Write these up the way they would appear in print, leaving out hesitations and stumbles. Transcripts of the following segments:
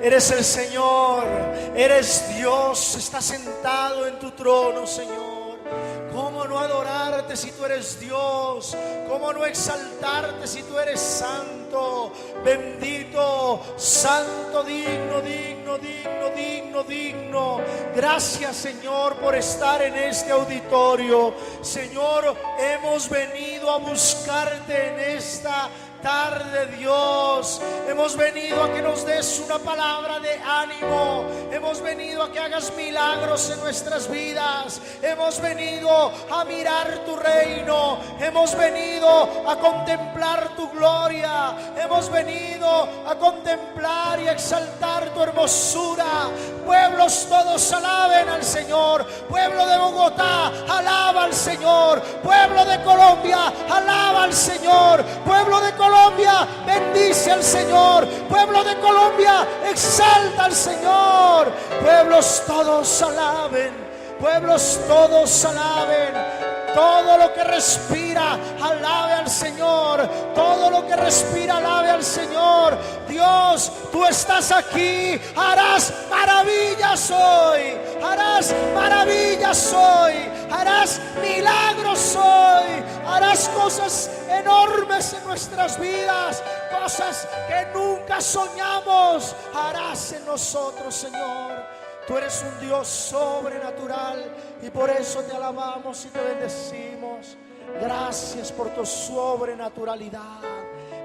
Eres el Señor, eres Dios, estás sentado en tu trono, Señor. ¿Cómo no adorarte si tú eres Dios? ¿Cómo no exaltarte si tú eres santo, bendito, santo, digno, digno, digno, digno, digno? Gracias, Señor, por estar en este auditorio. Señor, hemos venido a buscarte en esta tarde, Dios. Hemos venido a que nos des una palabra de ánimo. Hemos venido a que hagas milagros en nuestras vidas. Hemos venido a mirar tu reino. Hemos venido a contemplar tu gloria. Hemos venido a contemplar y exaltar tu hermosura. Pueblos todos alaben al Señor. Pueblo de Bogotá, alaba al Señor. Pueblo de Colombia, alaba al Señor. Pueblo de Colombia, bendice al Señor. Pueblo de Colombia, exalta al Señor. Pueblos todos alaben. Pueblos todos alaben. Todo lo que respira, alabe al Señor. Todo lo que respira, alabe al Señor. Dios, tú estás aquí. Harás maravillas hoy. Harás maravillas hoy. Harás milagros hoy. Harás cosas enormes en nuestras vidas. Cosas que nunca soñamos. Harás en nosotros, Señor. Tú eres un Dios sobrenatural y por eso te alabamos y te bendecimos. Gracias por tu sobrenaturalidad.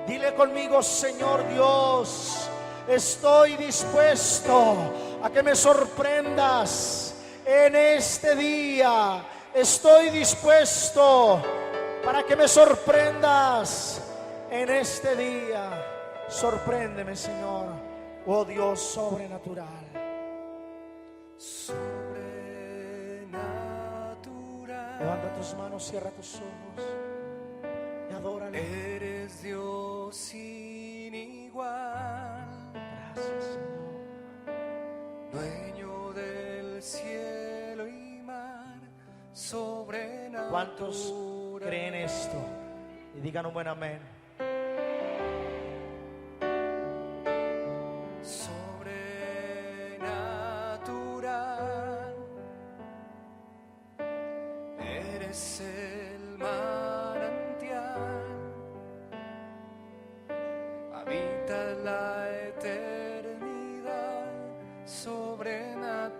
Dile conmigo: Señor Dios, estoy dispuesto a que me sorprendas en este día. Estoy dispuesto para que me sorprendas en este día. Sorpréndeme, Señor, oh Dios sobrenatural. Sobrenatural. Levanta tus manos, cierra tus ojos y adórale. Eres Dios sin igual. Gracias, Señor. Dueño del cielo y mar. Sobrenatural. ¿Cuántos creen esto? Y digan un buen amén. Eres el manantial, habitas la eternidad sobrenatural.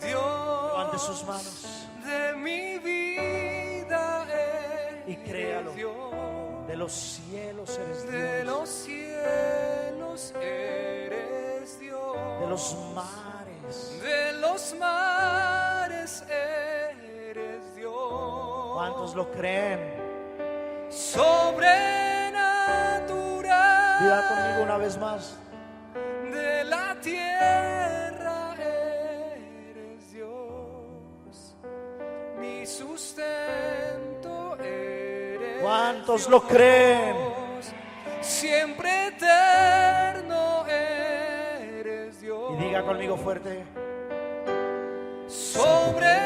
Dios, Levante sus manos de mi vida y créalo. Dios. De los cielos eres Dios. De los cielos eres Dios. De los mares. De los mares eres Dios. ¿Cuántos lo creen? Sobrenatural. Diga conmigo una vez más. De la tierra eres Dios. Mi sustento eres. ¿Cuántos Dios. lo creen? Siempre eterno eres Dios. Y diga conmigo fuerte. Sobrenatural.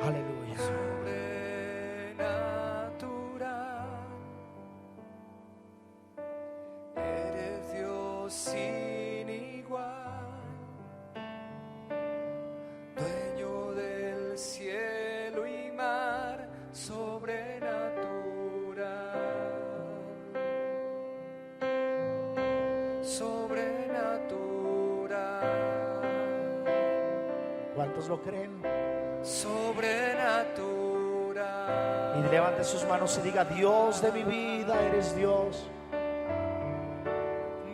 Aleluya. Sobrenatural. Eres Dios sin igual. Dueño del cielo y mar. Sobrenatural. Sobrenatural. ¿Cuántos lo creen? Sobrenatural. Y levante sus manos y diga: Dios de mi vida, eres Dios.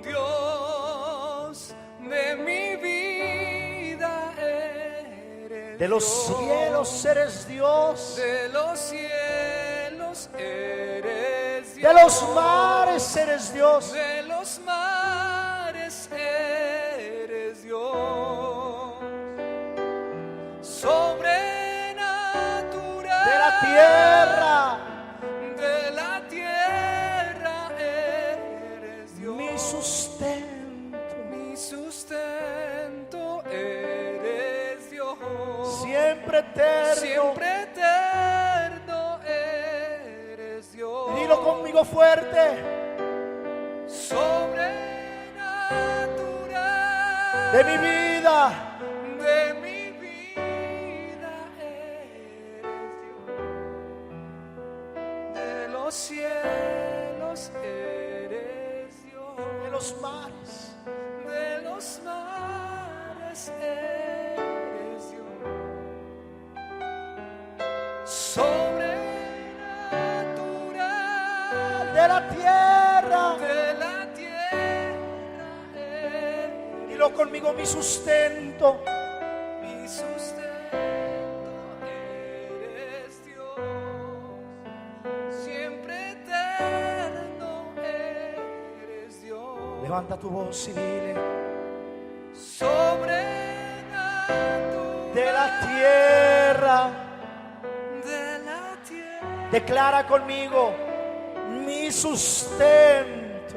Dios de mi vida eres. De los Dios. cielos eres Dios. De los cielos eres Dios. De los mares eres Dios. De los mares eres Dios. Sobrenatural. De la tierra. De la tierra eres Dios. Mi sustento. Mi sustento siempre eterno. siempre eterno eres Dios. Dilo conmigo fuerte. Sobrenatural De mi vida. de mi vida eres Dios. De los cielos eres Dios. De los mares. De los mares eres Dios. Sobrenatural De la tierra. de la tierra eres Dilo conmigo, mi sustento. mi sustento, eres Dios. Siempre eterno eres Dios. Levanta tu voz y dile. Sobrenatural De la tierra. de la tierra, Declara conmigo. Mi sustento.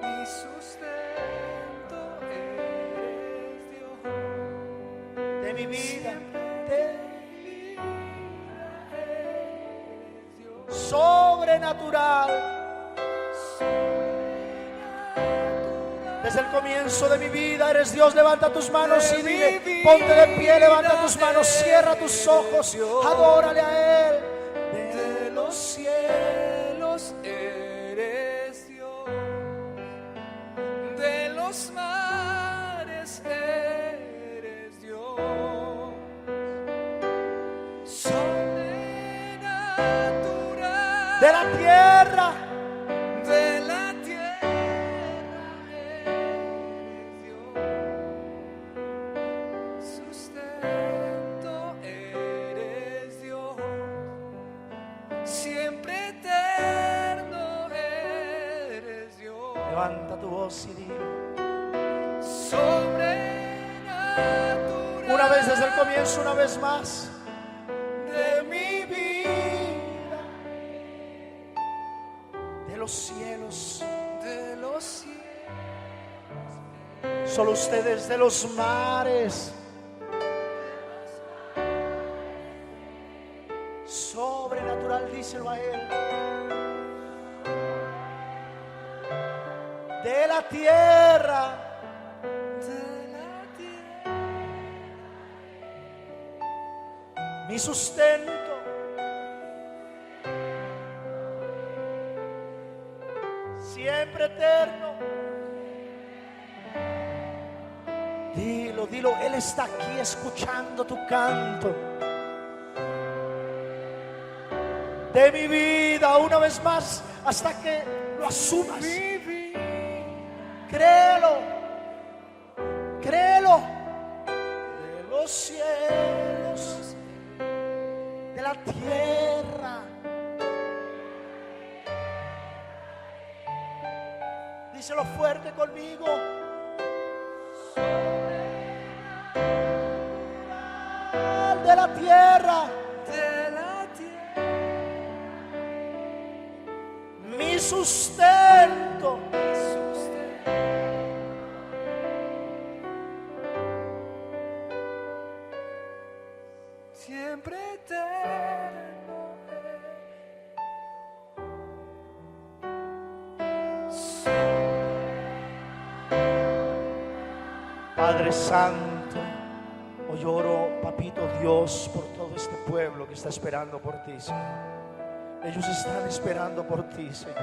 mi sustento eres Dios. De mi vida. Eres Dios. Sobrenatural. Desde el comienzo de mi vida eres Dios. Levanta tus manos y dile. Ponte de pie, levanta tus manos, cierra tus ojos. Adórale a Él. De los cielos eres Dios, de los mares eres Dios. Sobrenatural De la tierra. de la tierra eres Dios. Sustento eres Dios. Siempre eterno eres Dios. Levanta tu voz y dile. Sobrenatural Una vez desde el comienzo, una vez más. de mi vida, De los cielos. de los cielos. Solo ustedes de los mares. Sobrenatural, díselo a Él. De la tierra. De la tierra, Mi sustento. Siempre eterno. Dilo, dilo, Él está aquí escuchando tu canto. De mi vida, una vez más, hasta que lo asumas. mi vida, Créelo, créelo. De los cielos, de la tierra. Díselo fuerte conmigo. De la tierra, de la tierra, mi sustento. sustento. Siempre eterno Padre Santo, hoy oro, Papito Dios, por todo este pueblo que está esperando por ti, Señor. Ellos están esperando por ti, Señor.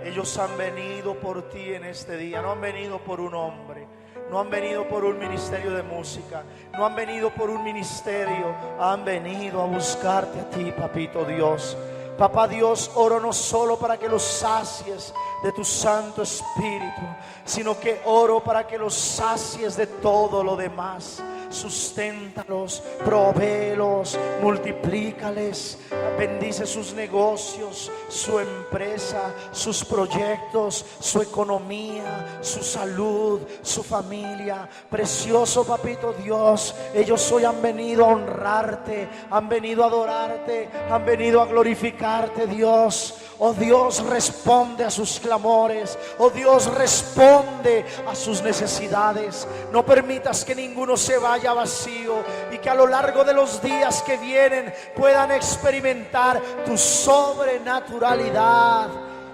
Ellos han venido por ti en este día. No han venido por un hombre, no han venido por un ministerio de música, no han venido por un ministerio. Han venido a buscarte a ti, Papito Dios. Papá Dios, oro no solo para que los sacies de tu Santo Espíritu, sino que oro para que los sacies de todo lo demás. Susténtalos, provéelos, multiplícales, bendice sus negocios, su empresa, sus proyectos, su economía, su salud, su familia. Precioso Papito Dios, ellos hoy han venido a honrarte, han venido a adorarte, han venido a glorificarte, Dios. Oh Dios, responde a sus clamores. Oh Dios, responde a sus necesidades. No permitas que ninguno se vaya vacío, y que a lo largo de los días que vienen puedan experimentar tu sobrenaturalidad.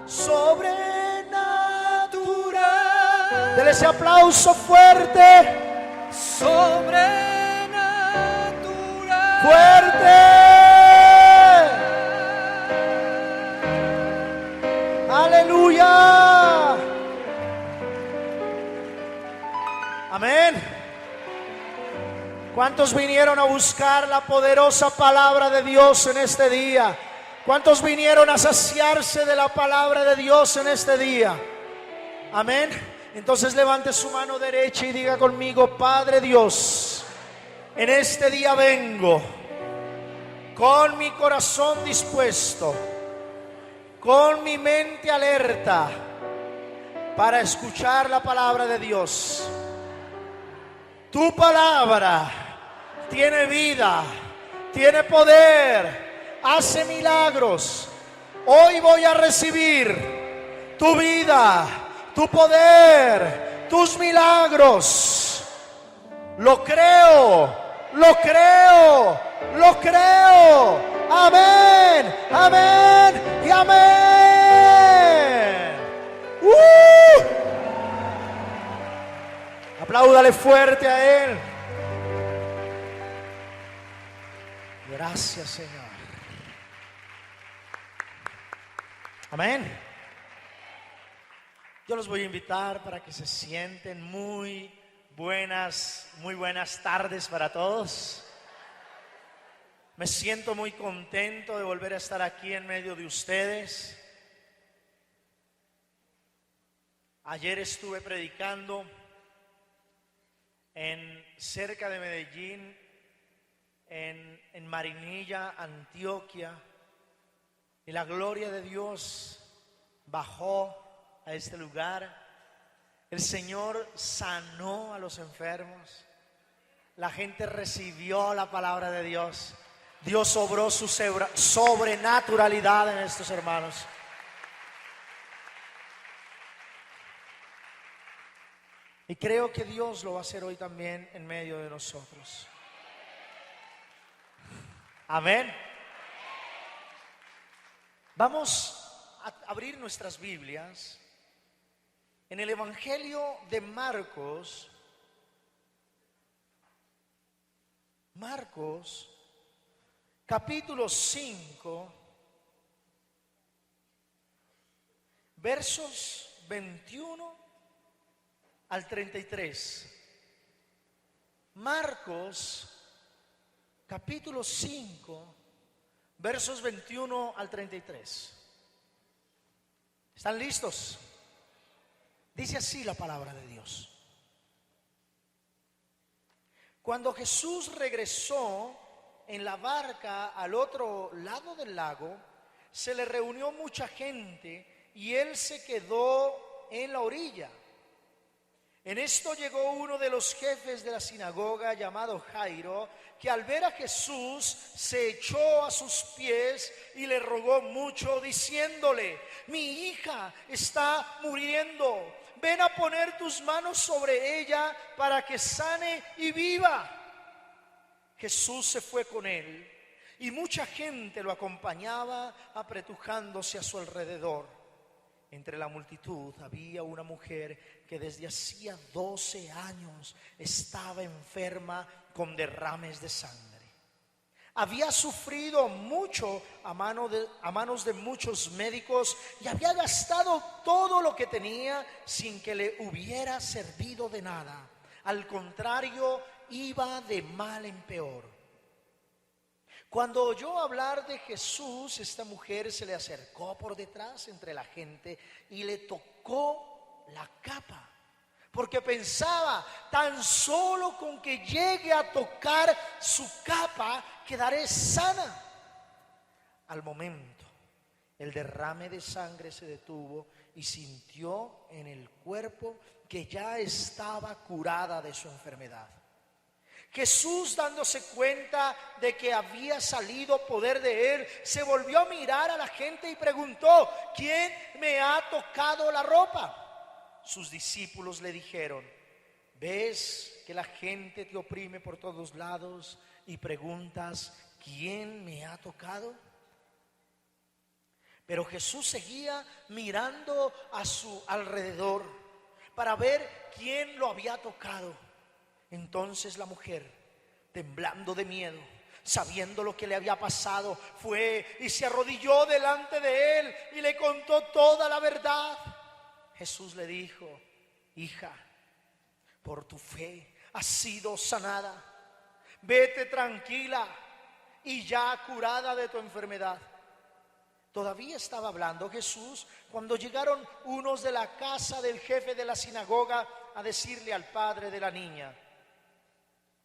Sobrenatural. Dele ese aplauso fuerte. Sobrenatural. Fuerte. Aleluya. Amén. ¿Cuántos vinieron a buscar la poderosa palabra de Dios en este día? ¿Cuántos vinieron a saciarse de la palabra de Dios en este día? Amén. Entonces levante su mano derecha y diga conmigo: Padre Dios, en este día vengo con mi corazón dispuesto, con mi mente alerta para escuchar la palabra de Dios. Tu palabra tiene vida, tiene poder, hace milagros. Hoy voy a recibir tu vida, tu poder, tus milagros. Lo creo, lo creo, lo creo. Amén, amén y amén. Apláudale fuerte a Él. Gracias, Señor. Amén. Yo los voy a invitar para que se sienten. Muy buenas tardes para todos. Me siento muy contento de volver a estar aquí en medio de ustedes. Ayer estuve predicando cerca de Medellín, en Marinilla, Antioquia, y la gloria de Dios bajó a este lugar. El Señor sanó a los enfermos. La gente recibió la palabra de Dios. Dios obró su sobrenaturalidad en estos hermanos. Y creo que Dios lo va a hacer hoy también en medio de nosotros. Amén. Vamos a abrir nuestras Biblias en el Evangelio de Marcos. Marcos, capítulo 5, versos 21 al 33. Marcos, capítulo 5, versos 21 al 33. ¿Están listos? Dice así la palabra de Dios. Cuando Jesús regresó en la barca al otro lado del lago, se le reunió mucha gente y él se quedó en la orilla. En esto llegó uno de los jefes de la sinagoga llamado Jairo, que al ver a Jesús se echó a sus pies y le rogó mucho, diciéndole: mi hija está muriendo, ven a poner tus manos sobre ella para que sane y viva. Jesús se fue con él y mucha gente lo acompañaba, apretujándose a su alrededor. Entre la multitud había una mujer que desde hacía 12 años estaba enferma con derrames de sangre. Había sufrido mucho a manos de muchos médicos y había gastado todo lo que tenía sin que le hubiera servido de nada. Al contrario, iba de mal en peor. Cuando oyó hablar de Jesús, esta mujer se le acercó por detrás entre la gente y le tocó la capa, porque pensaba: tan solo con que llegue a tocar su capa quedaré sana. Al momento, el derrame de sangre se detuvo y sintió en el cuerpo que ya estaba curada de su enfermedad. Jesús, dándose cuenta de que había salido poder de él, se volvió a mirar a la gente y preguntó: ¿quién me ha tocado la ropa? Sus discípulos le dijeron: ¿ves que la gente te oprime por todos lados y preguntas: ¿quién me ha tocado? Pero Jesús seguía mirando a su alrededor para ver quién lo había tocado. Entonces la mujer, temblando de miedo, sabiendo lo que le había pasado, fue y se arrodilló delante de él y le contó toda la verdad. Jesús le dijo: hija, por tu fe has sido sanada. Vete tranquila y ya curada de tu enfermedad. Todavía estaba hablando Jesús cuando llegaron unos de la casa del jefe de la sinagoga a decirle al padre de la niña: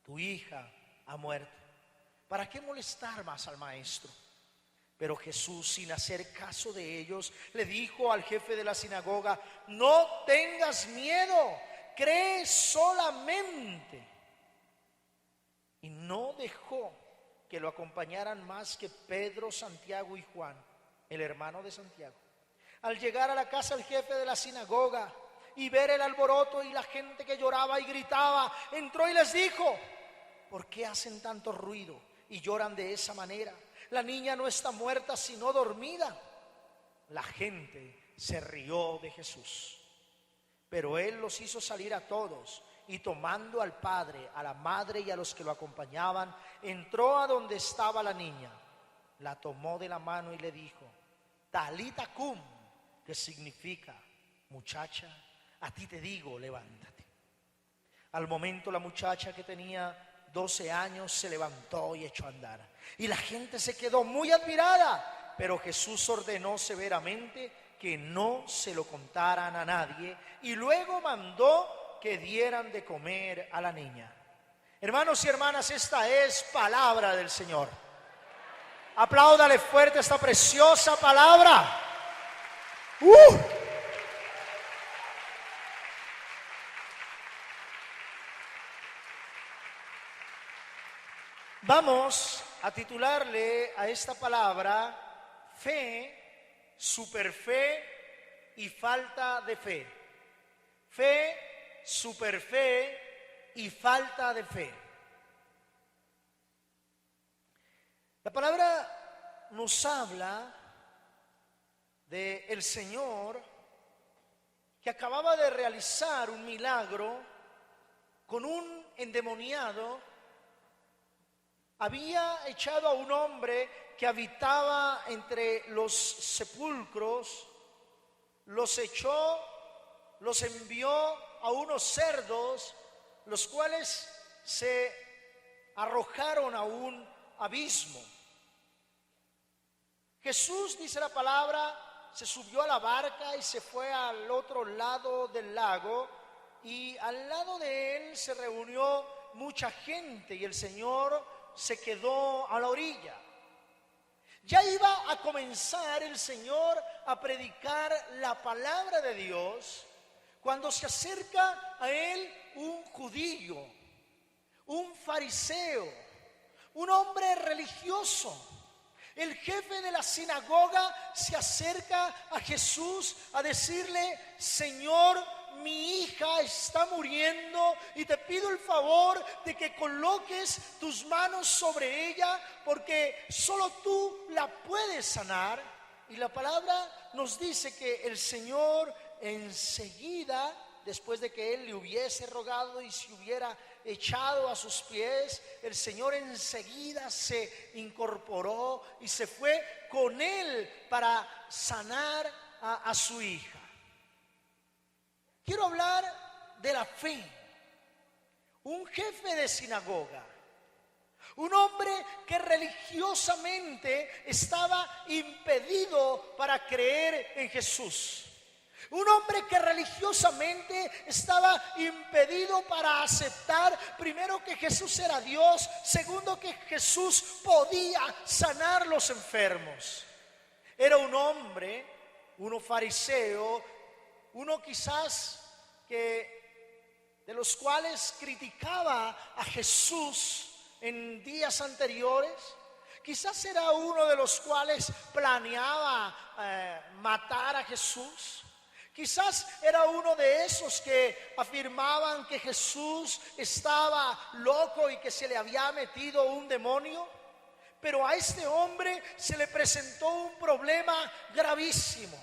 tu hija ha muerto. ¿Para qué molestar más al maestro? Pero Jesús, sin hacer caso de ellos, le dijo al jefe de la sinagoga: no tengas miedo, cree solamente. Y no dejó que lo acompañaran más que Pedro, Santiago y Juan, el hermano de Santiago. Al llegar a la casa del jefe de la sinagoga y ver el alboroto y la gente que lloraba y gritaba, entró y les dijo: ¿por qué hacen tanto ruido y lloran de esa manera? La niña no está muerta, sino dormida. La gente se rió de Jesús, pero él los hizo salir a todos, y tomando al padre, a la madre y a los que lo acompañaban, entró a donde estaba la niña, la tomó de la mano y le dijo: Talita cum, que significa: muchacha, a ti te digo, levántate. Al momento la muchacha, que tenía 12 años, se levantó y echó a andar, y la gente se quedó muy admirada. Pero Jesús ordenó severamente que no se lo contaran a nadie, y luego mandó que dieran de comer a la niña. Hermanos y hermanas, esta es palabra del Señor. Apláudale fuerte esta preciosa palabra. Vamos a titularle a esta palabra: fe, superfe y falta de fe. Fe, superfe y falta de fe. La palabra nos habla de el Señor que acababa de realizar un milagro con un endemoniado. Había echado a un hombre que habitaba entre los sepulcros, los echó, los envió a unos cerdos, los cuales se arrojaron a un abismo. Jesús, dice la palabra, se subió a la barca y se fue al otro lado del lago, y al lado de él se reunió mucha gente, y el Señor se quedó a la orilla. Ya iba a comenzar el Señor a predicar la palabra de Dios, cuando se acerca a él un judío, un fariseo, un hombre religioso. El jefe de la sinagoga se acerca a Jesús a decirle: Señor, mi hija está muriendo y te pido el favor de que coloques tus manos sobre ella, porque solo tú la puedes sanar. Y la palabra nos dice que el Señor enseguida, después de que él le hubiese rogado y se hubiera echado a sus pies, el Señor enseguida se incorporó y se fue con él para sanar a su hija. Quiero hablar de la fe. Un jefe de sinagoga, un hombre que religiosamente estaba impedido para creer en Jesús. Un hombre que religiosamente estaba impedido para aceptar, primero, que Jesús era Dios; segundo, que Jesús podía sanar los enfermos. Era un hombre, uno fariseo, uno quizás que de los cuales criticaba a Jesús en días anteriores. Quizás era uno de los cuales planeaba matar a Jesús. Quizás era uno de esos que afirmaban que Jesús estaba loco y que se le había metido un demonio. Pero a este hombre se le presentó un problema gravísimo.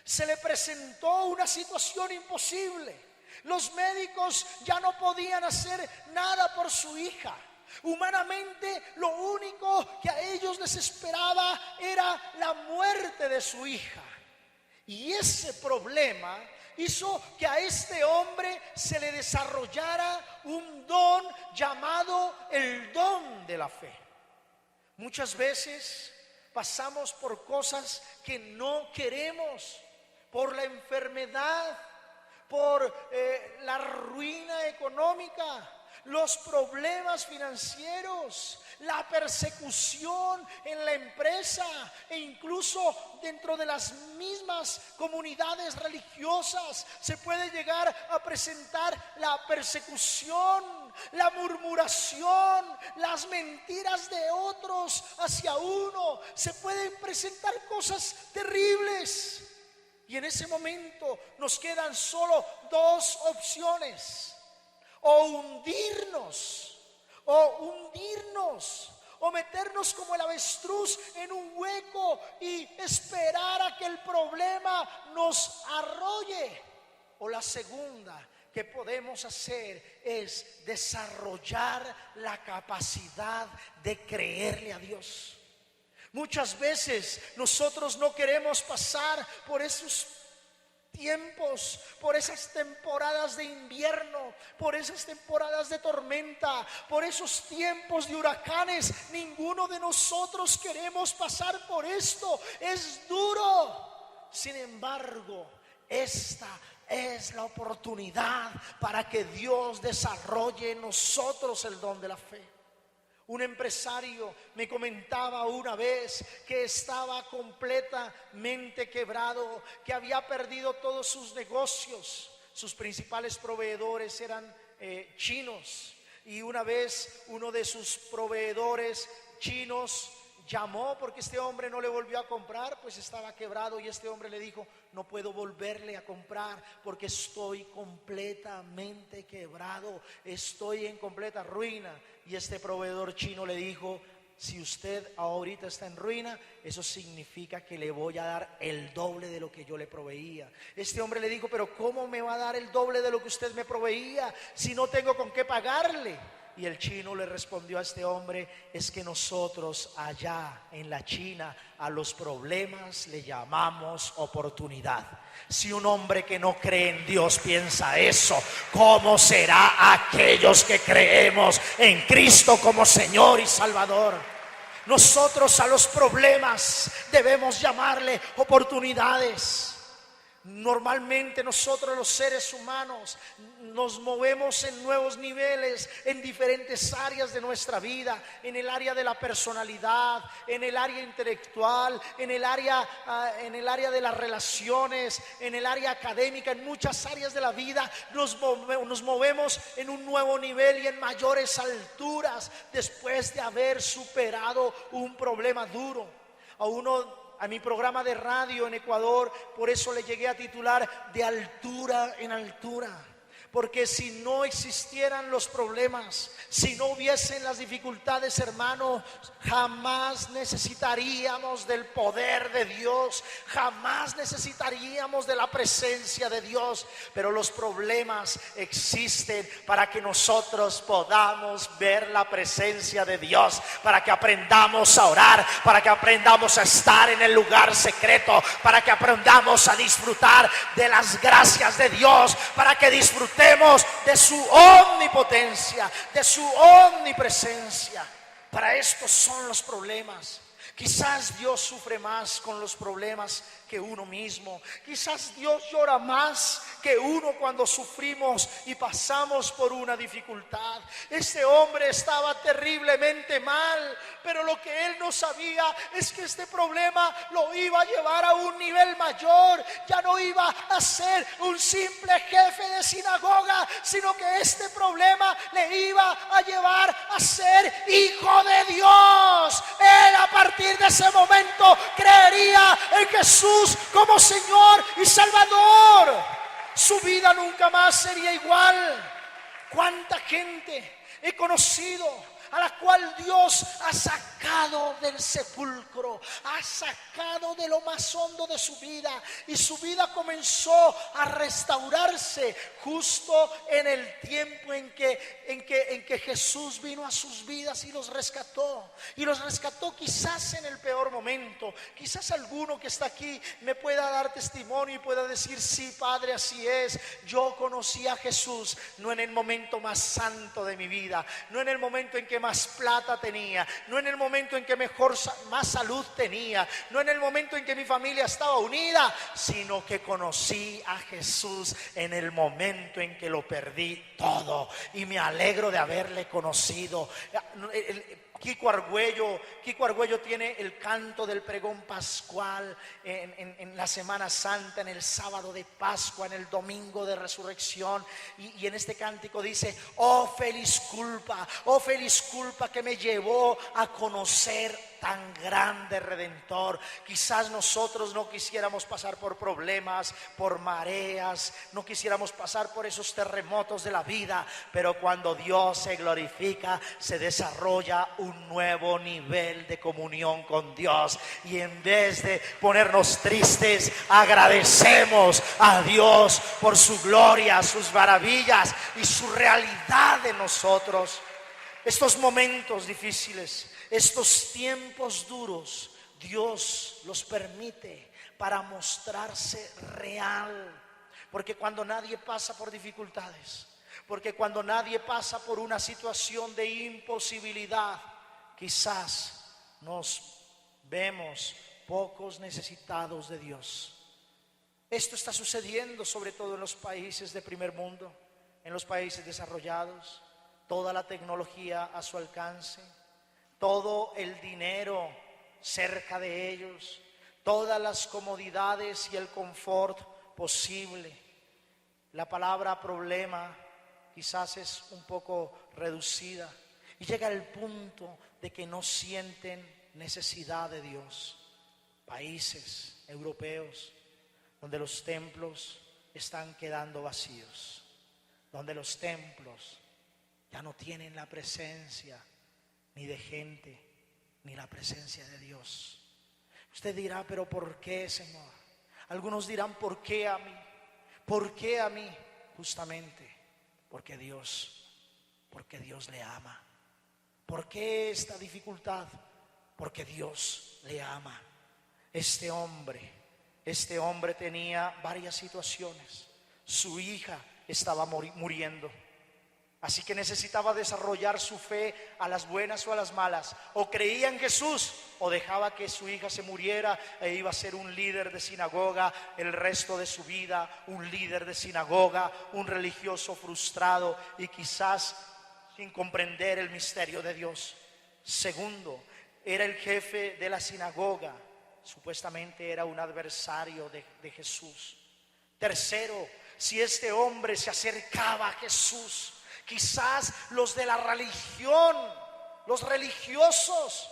Se le presentó una situación imposible. Los médicos ya no podían hacer nada por su hija. Humanamente, lo único que a ellos les esperaba era la muerte de su hija. Y ese problema hizo que a este hombre se le desarrollara un don llamado el don de la fe. Muchas veces pasamos por cosas que no queremos, por la enfermedad, por la ruina económica, los problemas financieros, la persecución en la empresa e incluso dentro de las mismas comunidades religiosas se puede llegar a presentar la persecución, la murmuración, las mentiras de otros hacia uno. Se pueden presentar cosas terribles y en ese momento nos quedan solo dos opciones: o hundirnos, o meternos como el avestruz en un hueco y esperar a que el problema nos arrolle. O la segunda que podemos hacer es desarrollar la capacidad de creerle a Dios. Muchas veces nosotros no queremos pasar por esos tiempos, por esas temporadas de invierno, por esas temporadas de tormenta, por esos tiempos de huracanes. Ninguno de nosotros queremos pasar por esto. Es duro. Sin embargo, esta es la oportunidad para que Dios desarrolle en nosotros el don de la fe. Un empresario me comentaba una vez que estaba completamente quebrado, que había perdido todos sus negocios. Sus principales proveedores eran chinos, y una vez uno de sus proveedores chinos llamó porque este hombre no le volvió a comprar, pues estaba quebrado, y este hombre le dijo: no puedo volverle a comprar porque estoy completamente quebrado, estoy en completa ruina. Y este proveedor chino le dijo: si usted ahorita está en ruina, eso significa que le voy a dar el doble de lo que yo le proveía. Este hombre le dijo: pero ¿cómo me va a dar el doble de lo que usted me proveía si no tengo con qué pagarle? Y el chino le respondió a este hombre: es que nosotros allá en la China a los problemas le llamamos oportunidad. Si un hombre que no cree en Dios piensa eso, ¿cómo será aquellos que creemos en Cristo como Señor y Salvador? Nosotros a los problemas debemos llamarle oportunidades. Normalmente nosotros los seres humanos nos movemos en nuevos niveles en diferentes áreas de nuestra vida: en el área de la personalidad, en el área intelectual, en el área de las relaciones, en el área académica. En muchas áreas de la vida nos movemos en un nuevo nivel y en mayores alturas después de haber superado un problema duro. A mi programa de radio en Ecuador, por eso le llegué a titular De altura en altura. Porque si no existieran los problemas, si no hubiesen las dificultades, hermano, jamás necesitaríamos del poder de Dios, jamás necesitaríamos de la presencia de Dios. Pero los problemas existen para que nosotros podamos ver la presencia de Dios, para que aprendamos a orar, para que aprendamos a estar en el lugar secreto, para que aprendamos a disfrutar de las gracias de Dios, para que disfrutemos de su omnipotencia, de su omnipresencia. Para esto son los problemas. Quizás Dios sufre más con los problemas que uno mismo. Quizás Dios llora más que uno cuando sufrimos y pasamos por una dificultad. Este hombre estaba terriblemente mal, pero lo que él no sabía es que este problema lo iba a llevar a un nivel mayor. Ya no iba a ser un simple jefe de sinagoga, sino que este problema le iba a llevar a ser hijo de Dios. Él a partir de ese momento creería en Jesús como Señor y Salvador. Su vida nunca más sería igual. ¿Cuánta gente he conocido a la cual Dios ha sacado del sepulcro, ha sacado de lo más hondo de su vida, y su vida comenzó a restaurarse justo en el tiempo en que Jesús vino a sus vidas y los rescató? Y los rescató quizás en el peor momento. Quizás alguno que está aquí me pueda dar testimonio y pueda decir: sí, Padre, así es. Yo conocí a Jesús no en el momento más santo de mi vida, no en el momento en que más plata tenía, no en el momento en que más salud tenía, no en el momento en que mi familia estaba unida, sino que conocí a Jesús en el momento en que lo perdí todo, y me alegro de haberle conocido. Kiko Argüello tiene el canto del pregón pascual en la Semana Santa, en el sábado de Pascua, en el domingo de resurrección, y en este cántico dice: oh feliz culpa que me llevó a conocer tan grande Redentor. Quizás nosotros no quisiéramos pasar por problemas, por mareas, no quisiéramos pasar por esos terremotos de la vida, pero cuando Dios se glorifica, se desarrolla un nuevo nivel de comunión con Dios, y en vez de ponernos tristes, agradecemos a Dios por su gloria, sus maravillas y su realidad en nosotros. Estos momentos difíciles, estos tiempos duros, Dios los permite para mostrarse real. Porque cuando nadie pasa por dificultades, porque cuando nadie pasa por una situación de imposibilidad, quizás nos vemos pocos necesitados de Dios. Esto está sucediendo sobre todo en los países de primer mundo, en los países desarrollados. Toda la tecnología a su alcance, todo el dinero cerca de ellos, todas las comodidades y el confort posible. La palabra problema quizás es un poco reducida, y llega al punto de que no sienten necesidad de Dios. Países europeos donde los templos están quedando vacíos, donde los templos ya no tienen la presencia ni de gente, ni la presencia de Dios. Usted dirá: pero ¿por qué, Señor? Algunos dirán: ¿por qué a mí? ¿Por qué a mí? Justamente porque Dios le ama. ¿Por qué esta dificultad? Porque Dios le ama. Este hombre tenía varias situaciones. Su hija estaba muriendo. Así que necesitaba desarrollar su fe a las buenas o a las malas. O creía en Jesús o dejaba que su hija se muriera e iba a ser un líder de sinagoga el resto de su vida. Un líder de sinagoga, un religioso frustrado y quizás sin comprender el misterio de Dios. Segundo, era el jefe de la sinagoga. Supuestamente era un adversario de Jesús. Tercero, si este hombre se acercaba a Jesús, quizás los de la religión, los religiosos,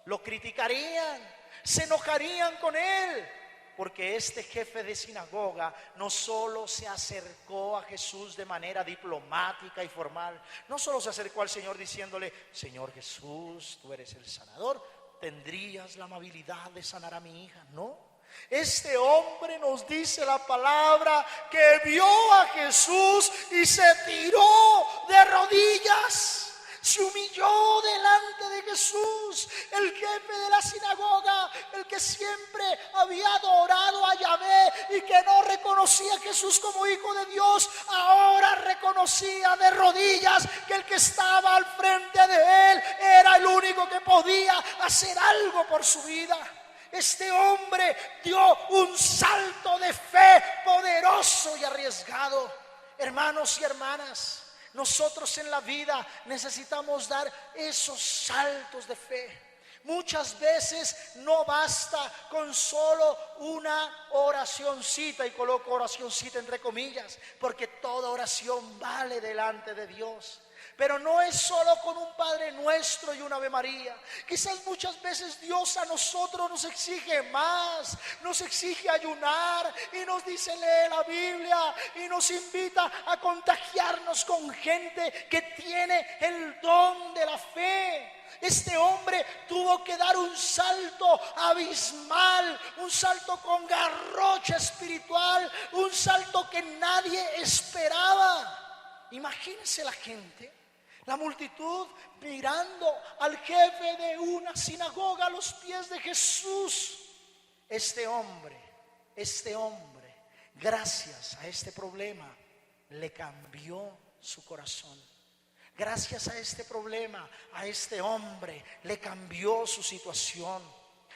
lo criticarían, se enojarían con él, porque este jefe de sinagoga no solo se acercó a Jesús de manera diplomática y formal, no solo se acercó al Señor diciéndole: Señor Jesús, tú eres el sanador, tendrías la amabilidad de sanar a mi hija. No. Este hombre, nos dice la palabra, que vio a Jesús y se tiró de rodillas, se humilló delante de Jesús. El jefe de la sinagoga, el que siempre había adorado a Yahvé y que no reconocía a Jesús como hijo de Dios, ahora reconocía de rodillas que el que estaba al frente de él era el único creyendo que podía hacer algo por su vida. Este hombre dio un salto de fe poderoso y arriesgado. Hermanos y hermanas, nosotros en la vida necesitamos dar esos saltos de fe. Muchas veces no basta con solo una oracioncita, y coloco oracioncita entre comillas, porque toda oración vale delante de Dios. Pero no es solo con un Padre Nuestro y una Ave María. Quizás muchas veces Dios a nosotros nos exige más, nos exige ayunar y nos dice lee la Biblia y nos invita a contagiarnos con gente que tiene el don de la fe. Este hombre tuvo que dar un salto abismal, un salto con garrocha espiritual, un salto que nadie esperaba. Imagínense la gente, la multitud mirando al jefe de una sinagoga a los pies de Jesús. Este hombre, gracias a este problema, le cambió su corazón. Gracias a este problema, a este hombre le cambió su situación.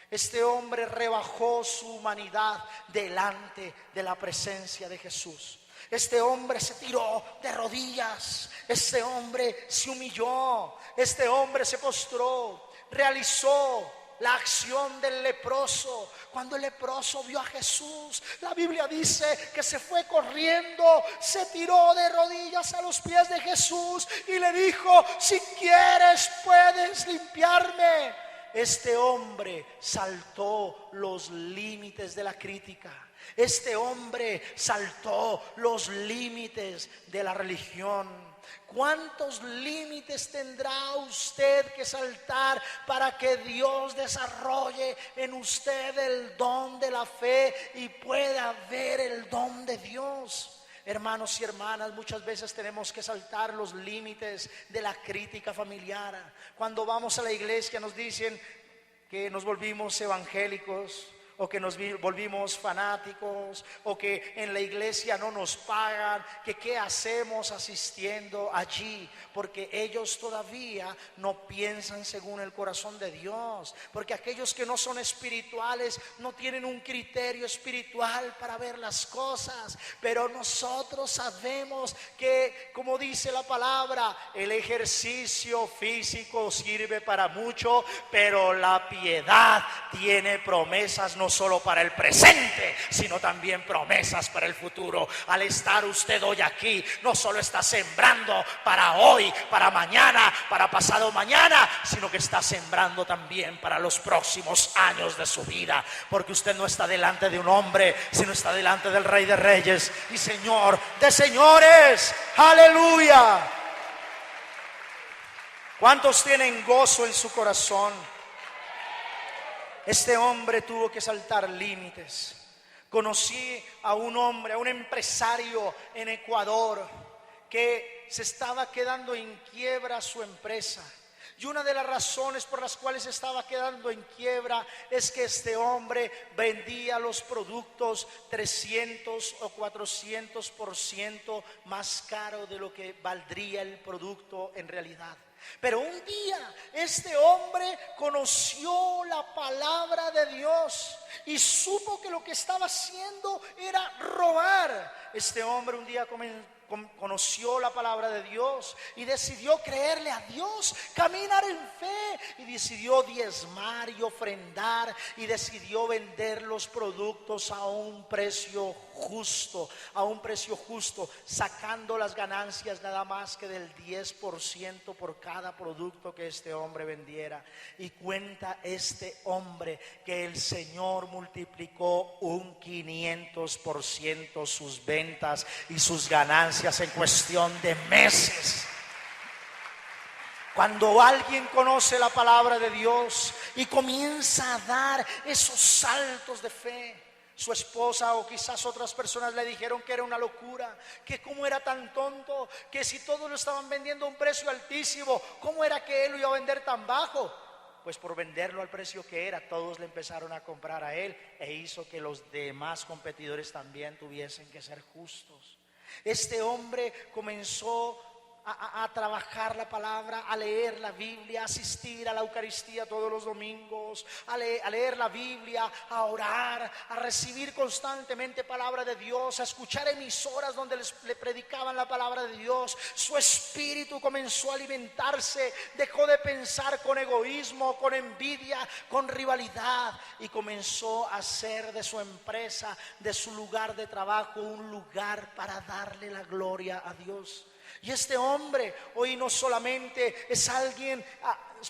Este hombre rebajó su humanidad delante de la presencia de Jesús. Este hombre se tiró de rodillas. Este hombre se humilló. Este hombre se postró. Realizó la acción del leproso. Cuando el leproso vio a Jesús, la Biblia dice que se fue corriendo, se tiró de rodillas a los pies de Jesús y le dijo: si quieres puedes limpiarme. Este hombre saltó los límites de la crítica. Este hombre saltó los límites de la religión. ¿Cuántos límites tendrá usted que saltar para que Dios desarrolle en usted el don de la fe y pueda ver el don de Dios? Hermanos y hermanas, muchas veces tenemos que saltar los límites de la crítica familiar. Cuando vamos a la iglesia nos dicen que nos volvimos evangélicos, o que nos volvimos fanáticos, o que en la iglesia no nos pagan, que qué hacemos asistiendo allí, porque ellos todavía no piensan según el corazón de Dios, porque aquellos que no son espirituales no tienen un criterio espiritual para ver las cosas. Pero nosotros sabemos que, como dice la palabra, el ejercicio físico sirve para mucho, pero la piedad tiene promesas no solo para el presente, sino también promesas para el futuro. Al estar usted hoy aquí, no solo está sembrando para hoy, para mañana, para pasado mañana, sino que está sembrando también para los próximos años de su vida, porque usted no está delante de un hombre, sino está delante del Rey de Reyes y Señor de señores. ¡Aleluya! ¿Cuántos tienen gozo en su corazón? Este hombre tuvo que saltar límites. Conocí a un hombre, a un empresario en Ecuador, que se estaba quedando en quiebra su empresa. Y una de las razones por las cuales estaba quedando en quiebra es que este hombre vendía los productos 300 o 400% más caro de lo que valdría el producto en realidad. Pero un día este hombre conoció la palabra de Dios y supo que lo que estaba haciendo era robar. Este hombre un día conoció la palabra de Dios y decidió creerle a Dios, caminar en fe, y decidió diezmar y ofrendar, y decidió vender los productos a un precio justo, sacando las ganancias nada más que del 10% por cada producto que este hombre vendiera. Y cuenta este hombre que el Señor multiplicó un 500% sus ventas y sus ganancias en cuestión de meses. Cuando alguien conoce la palabra de Dios y comienza a dar esos saltos de fe, su esposa o quizás otras personas le dijeron que era una locura, que cómo era tan tonto, que si todos lo estaban vendiendo a un precio altísimo, cómo era que él lo iba a vender tan bajo. Pues por venderlo al precio que era, todos le empezaron a comprar a él, e hizo que los demás competidores también tuviesen que ser justos. Este hombre comenzó a trabajar la palabra, a leer la Biblia, a asistir a la Eucaristía todos los domingos, a leer la Biblia, a orar, a recibir constantemente palabra de Dios, a escuchar emisoras donde le predicaban la palabra de Dios. Su espíritu comenzó a alimentarse, dejó de pensar con egoísmo, con envidia, con rivalidad, y comenzó a hacer de su empresa, de su lugar de trabajo, un lugar para darle la gloria a Dios. Y este hombre hoy no solamente es alguien,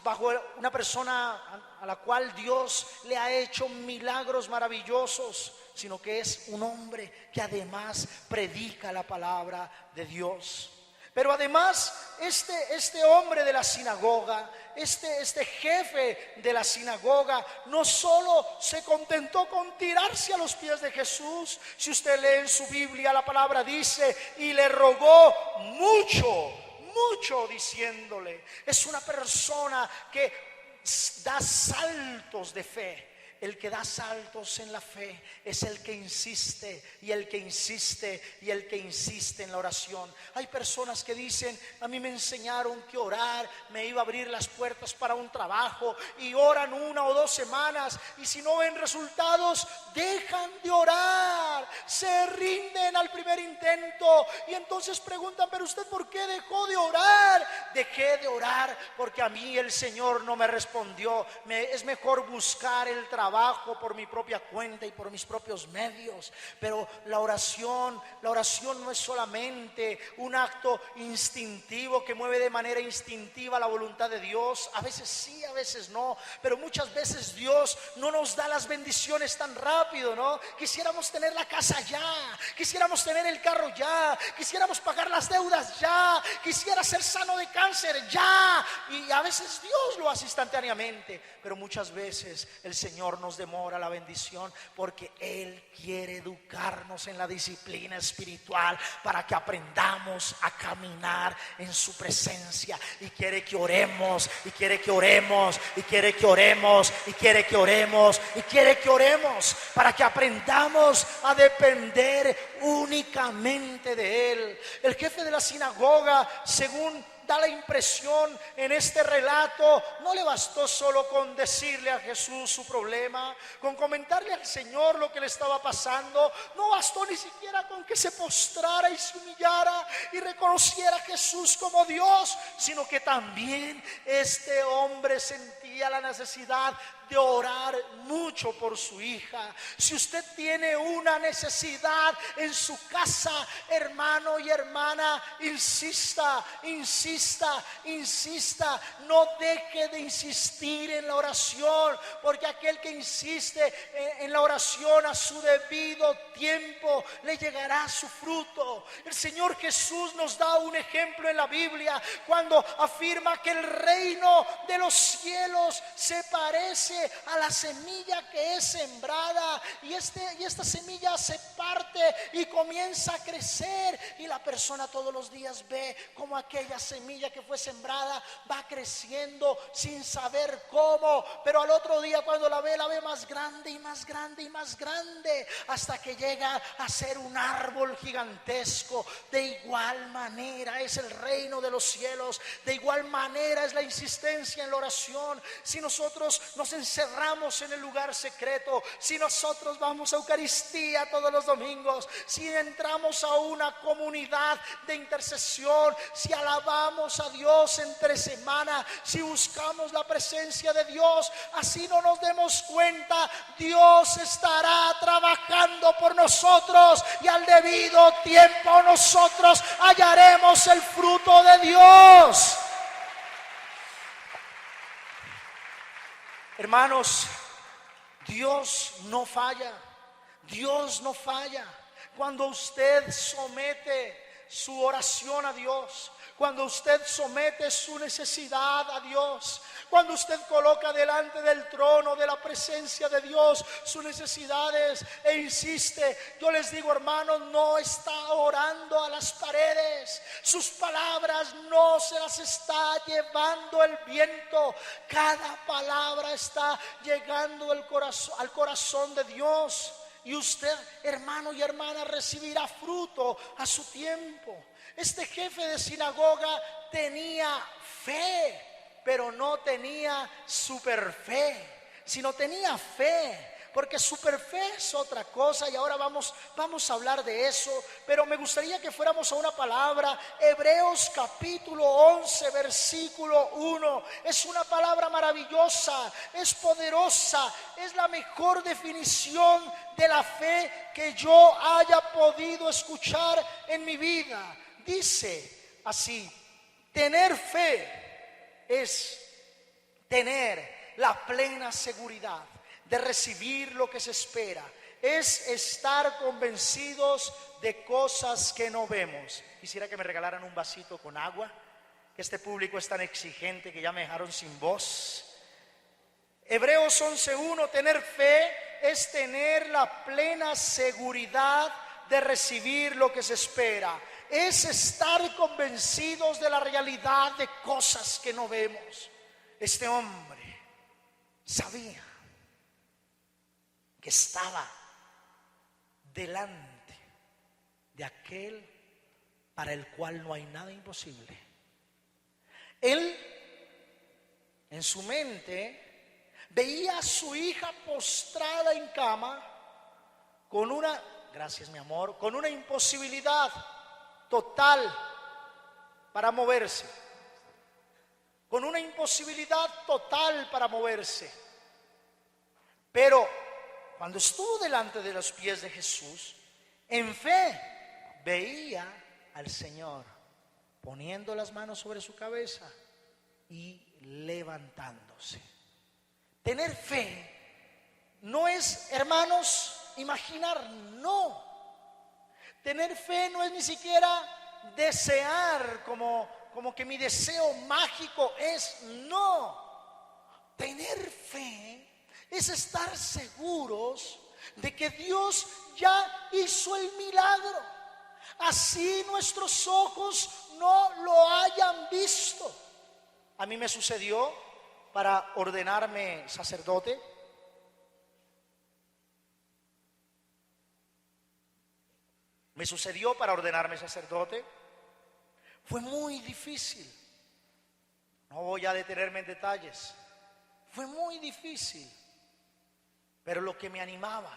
bajo una persona a la cual Dios le ha hecho milagros maravillosos, sino que es un hombre que además predica la palabra de Dios. Pero además este hombre de la sinagoga, este jefe de la sinagoga, no solo se contentó con tirarse a los pies de Jesús. Si usted lee en su Biblia, la palabra dice: y le rogó mucho, diciéndole. Es una persona que da saltos de fe. El que da saltos en la fe es el que insiste, y el que insiste, y el que insiste en la oración. Hay personas que dicen: a mí me enseñaron que orar me iba a abrir las puertas para un trabajo, y oran 1 o 2 semanas, y si no ven resultados, dejan de orar, se rinden al primer intento, y entonces preguntan: pero usted, ¿por qué dejó de orar? Dejé de orar porque a mí el Señor no me respondió. Es mejor buscar el trabajo por mi propia cuenta y por mis propios medios. Pero la oración no es solamente un acto instintivo que mueve de manera instintiva la voluntad de Dios. A veces sí, a veces no, pero muchas veces Dios no nos da las bendiciones tan rápido, ¿no? Quisiéramos tener la casa ya, quisiéramos tener el carro ya, quisiéramos pagar las deudas ya, quisiera ser sano de cáncer ya, y a veces Dios lo hace instantáneamente, pero muchas veces el Señor nos demora la bendición porque Él quiere educarnos en la disciplina espiritual para que aprendamos a caminar en su presencia, y quiere que oremos, y quiere que oremos, y quiere que oremos, y quiere que oremos, y quiere que oremos para que aprendamos a depender únicamente de Él. El jefe de la sinagoga, según da la impresión en este relato, no le bastó solo con decirle a Jesús su problema, con comentarle al Señor lo que le estaba pasando. No bastó ni siquiera con que se postrara y se humillara y reconociera a Jesús como Dios, sino que también este hombre sentía la necesidad de orar mucho por su hija. Si usted tiene una necesidad en su casa, hermano y hermana, insista, no deje de insistir en la oración, porque aquel que insiste en la oración a su debido tiempo le llegará su fruto. El Señor Jesús nos da un ejemplo en la Biblia cuando afirma que el reino de los cielos se parece a la semilla que es sembrada, y esta semilla se parte y comienza a crecer, y la persona todos los días ve como aquella semilla que fue sembrada va creciendo sin saber cómo, pero al otro día cuando la ve más grande y más grande y más grande, hasta que llega a ser un árbol gigantesco. De igual manera es el reino de los cielos, de igual manera es la insistencia en la oración. Si nosotros nos encerramos en el lugar secreto, si nosotros vamos a Eucaristía todos los domingos, si entramos a una comunidad de intercesión, si alabamos a Dios entre semana, si buscamos la presencia de Dios, así no nos demos cuenta, Dios estará trabajando por nosotros, y al debido tiempo nosotros hallaremos el fruto de Dios. Hermanos, Dios no falla. Dios no falla. Cuando usted somete su oración a Dios, cuando usted somete su necesidad a Dios, cuando usted coloca delante del trono de la presencia de Dios sus necesidades e insiste, yo les digo, hermanos, no está orando a las paredes. Sus palabras no se las está llevando el viento. Cada palabra está llegando al corazón de Dios. Y usted, hermano y hermana, recibirá fruto a su tiempo. Este jefe de sinagoga tenía fe, pero no tenía super fe, sino tenía fe. Porque super fe es otra cosa y ahora vamos a hablar de eso. Pero me gustaría que fuéramos a una palabra. Hebreos capítulo 11 versículo 1. Es una palabra maravillosa, es poderosa, es la mejor definición de la fe que yo haya podido escuchar en mi vida. Dice así: tener fe es tener la plena seguridad de recibir lo que se espera, es estar convencidos de cosas que no vemos. Quisiera que me regalaran un vasito con agua, que este público es tan exigente que ya me dejaron sin voz. Hebreos 11:1, tener fe es tener la plena seguridad de recibir lo que se espera, es estar convencidos de la realidad de cosas que no vemos. Este hombre sabía que estaba delante de aquel para el cual no hay nada imposible. Él, en su mente, veía a su hija postrada en cama con una, gracias mi amor, con una imposibilidad total para moverse. Con una imposibilidad total para moverse. Pero cuando estuvo delante de los pies de Jesús, en fe veía al Señor poniendo las manos sobre su cabeza y levantándose. Tener fe no es, hermanos, imaginar, no. Tener fe no es ni siquiera desear como que mi deseo mágico es, no. Tener fe es estar seguros de que Dios ya hizo el milagro, así nuestros ojos no lo hayan visto. A mí me sucedió para ordenarme sacerdote. Fue muy difícil. No voy a detenerme en detalles. Fue muy difícil. Pero lo que me animaba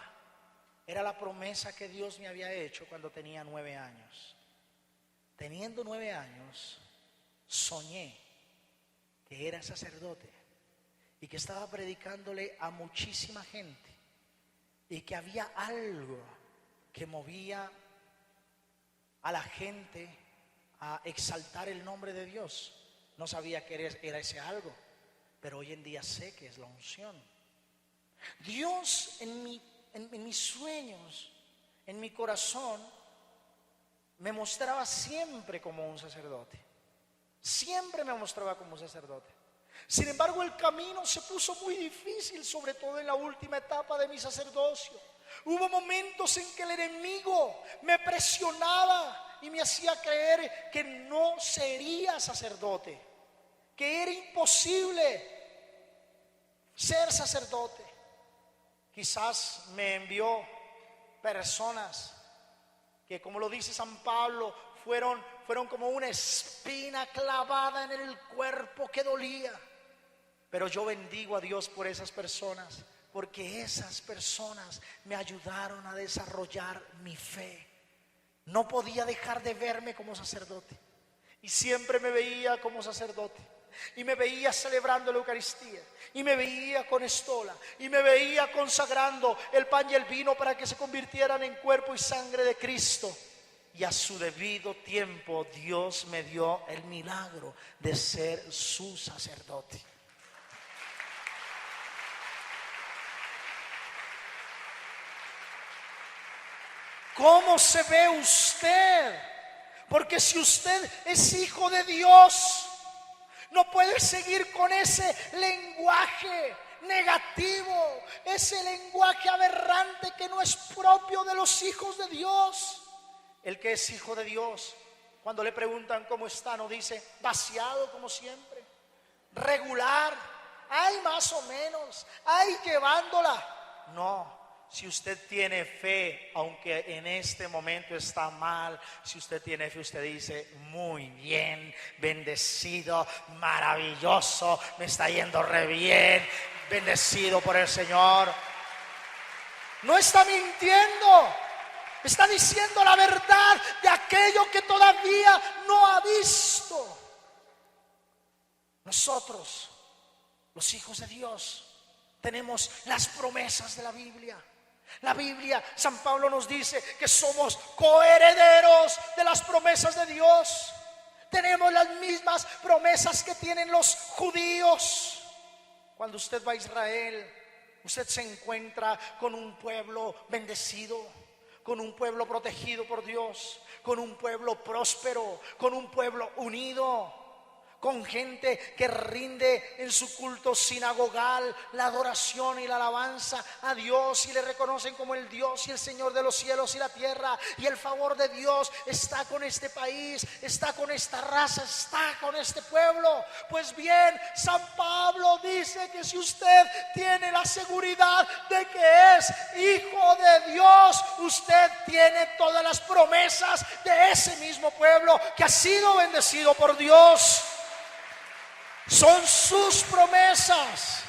era la promesa que Dios me había hecho cuando tenía 9 años. Teniendo 9 años, soñé que era sacerdote y que estaba predicándole a muchísima gente y que había algo que movía a la gente a exaltar el nombre de Dios. No sabía que era ese algo, pero hoy en día sé que es la unción. Dios en mis sueños, en mi corazón, me mostraba siempre como un sacerdote. Siempre me mostraba como un sacerdote. Sin embargo, el camino se puso muy difícil, sobre todo en la última etapa de mi sacerdocio. Hubo momentos en que el enemigo me presionaba y me hacía creer que no sería sacerdote, que era imposible ser sacerdote. Quizás me envió personas que, como lo dice San Pablo, fueron como una espina clavada en el cuerpo que dolía. Pero yo bendigo a Dios por esas personas, porque esas personas me ayudaron a desarrollar mi fe. No podía dejar de verme como sacerdote y siempre me veía como sacerdote. Y me veía celebrando la Eucaristía, y me veía con estola, y me veía consagrando el pan y el vino para que se convirtieran en cuerpo y sangre de Cristo. Y a su debido tiempo Dios me dio el milagro de ser su sacerdote. ¿Cómo se ve usted? Porque si usted es hijo de Dios, no puede seguir con ese lenguaje negativo, ese lenguaje aberrante que no es propio de los hijos de Dios. El que es hijo de Dios, cuando le preguntan cómo está, no dice vaciado como siempre, regular, ay más o menos, ay llevándola. No, Si usted tiene fe, aunque en este momento está mal, si usted tiene fe, usted dice: muy bien, bendecido, maravilloso, me está yendo re bien, bendecido por el Señor. No está mintiendo, está diciendo la verdad de aquello que todavía no ha visto. Nosotros, los hijos de Dios, tenemos las promesas de la Biblia. La Biblia, San Pablo nos dice que somos coherederos de las promesas de Dios. Tenemos las mismas promesas que tienen los judíos. Cuando usted va a Israel, usted se encuentra con un pueblo bendecido, con un pueblo protegido por Dios, con un pueblo próspero, con un pueblo unido, con gente que rinde en su culto sinagogal la adoración y la alabanza a Dios y le reconocen como el Dios y el Señor de los cielos y la tierra. Y el favor de Dios está con este país, está con esta raza, está con este pueblo. Pues bien, San Pablo dice que si usted tiene la seguridad de que es hijo de Dios, usted tiene todas las promesas de ese mismo pueblo que ha sido bendecido por Dios. Son sus promesas.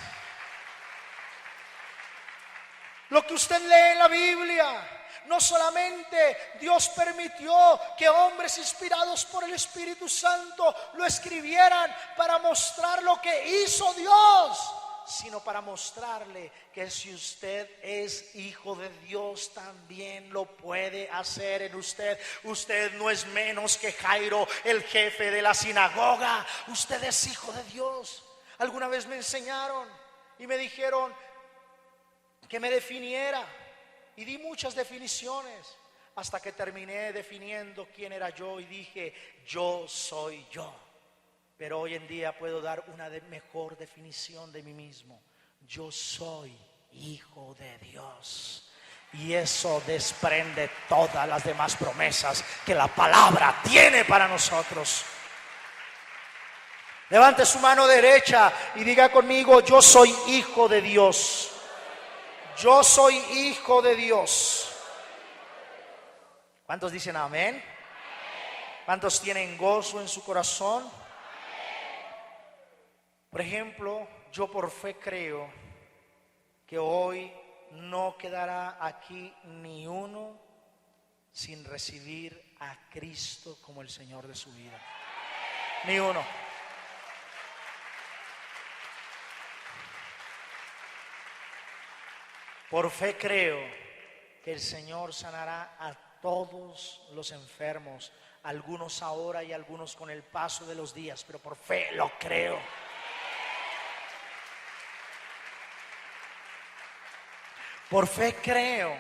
Lo que usted lee en la Biblia, no solamente Dios permitió que hombres inspirados por el Espíritu Santo lo escribieran para mostrar lo que hizo Dios, sino para mostrarle que si usted es hijo de Dios, también lo puede hacer en usted. Usted no es menos que Jairo, el jefe de la sinagoga. Usted es hijo de Dios. Alguna vez me enseñaron y me dijeron que me definiera, y di muchas definiciones hasta que terminé definiendo quién era yo y dije: yo soy yo. Pero hoy en día puedo dar una mejor definición de mí mismo. Yo soy hijo de Dios. Y eso desprende todas las demás promesas que la palabra tiene para nosotros. Levante su mano derecha y diga conmigo: yo soy hijo de Dios. Yo soy hijo de Dios. ¿Cuántos dicen amén? ¿Cuántos tienen gozo en su corazón? Por ejemplo, yo por fe creo que hoy no quedará aquí ni uno sin recibir a Cristo como el Señor de su vida. Ni uno. Por fe creo que el Señor sanará a todos los enfermos, algunos ahora y algunos con el paso de los días, pero por fe lo creo. Por fe creo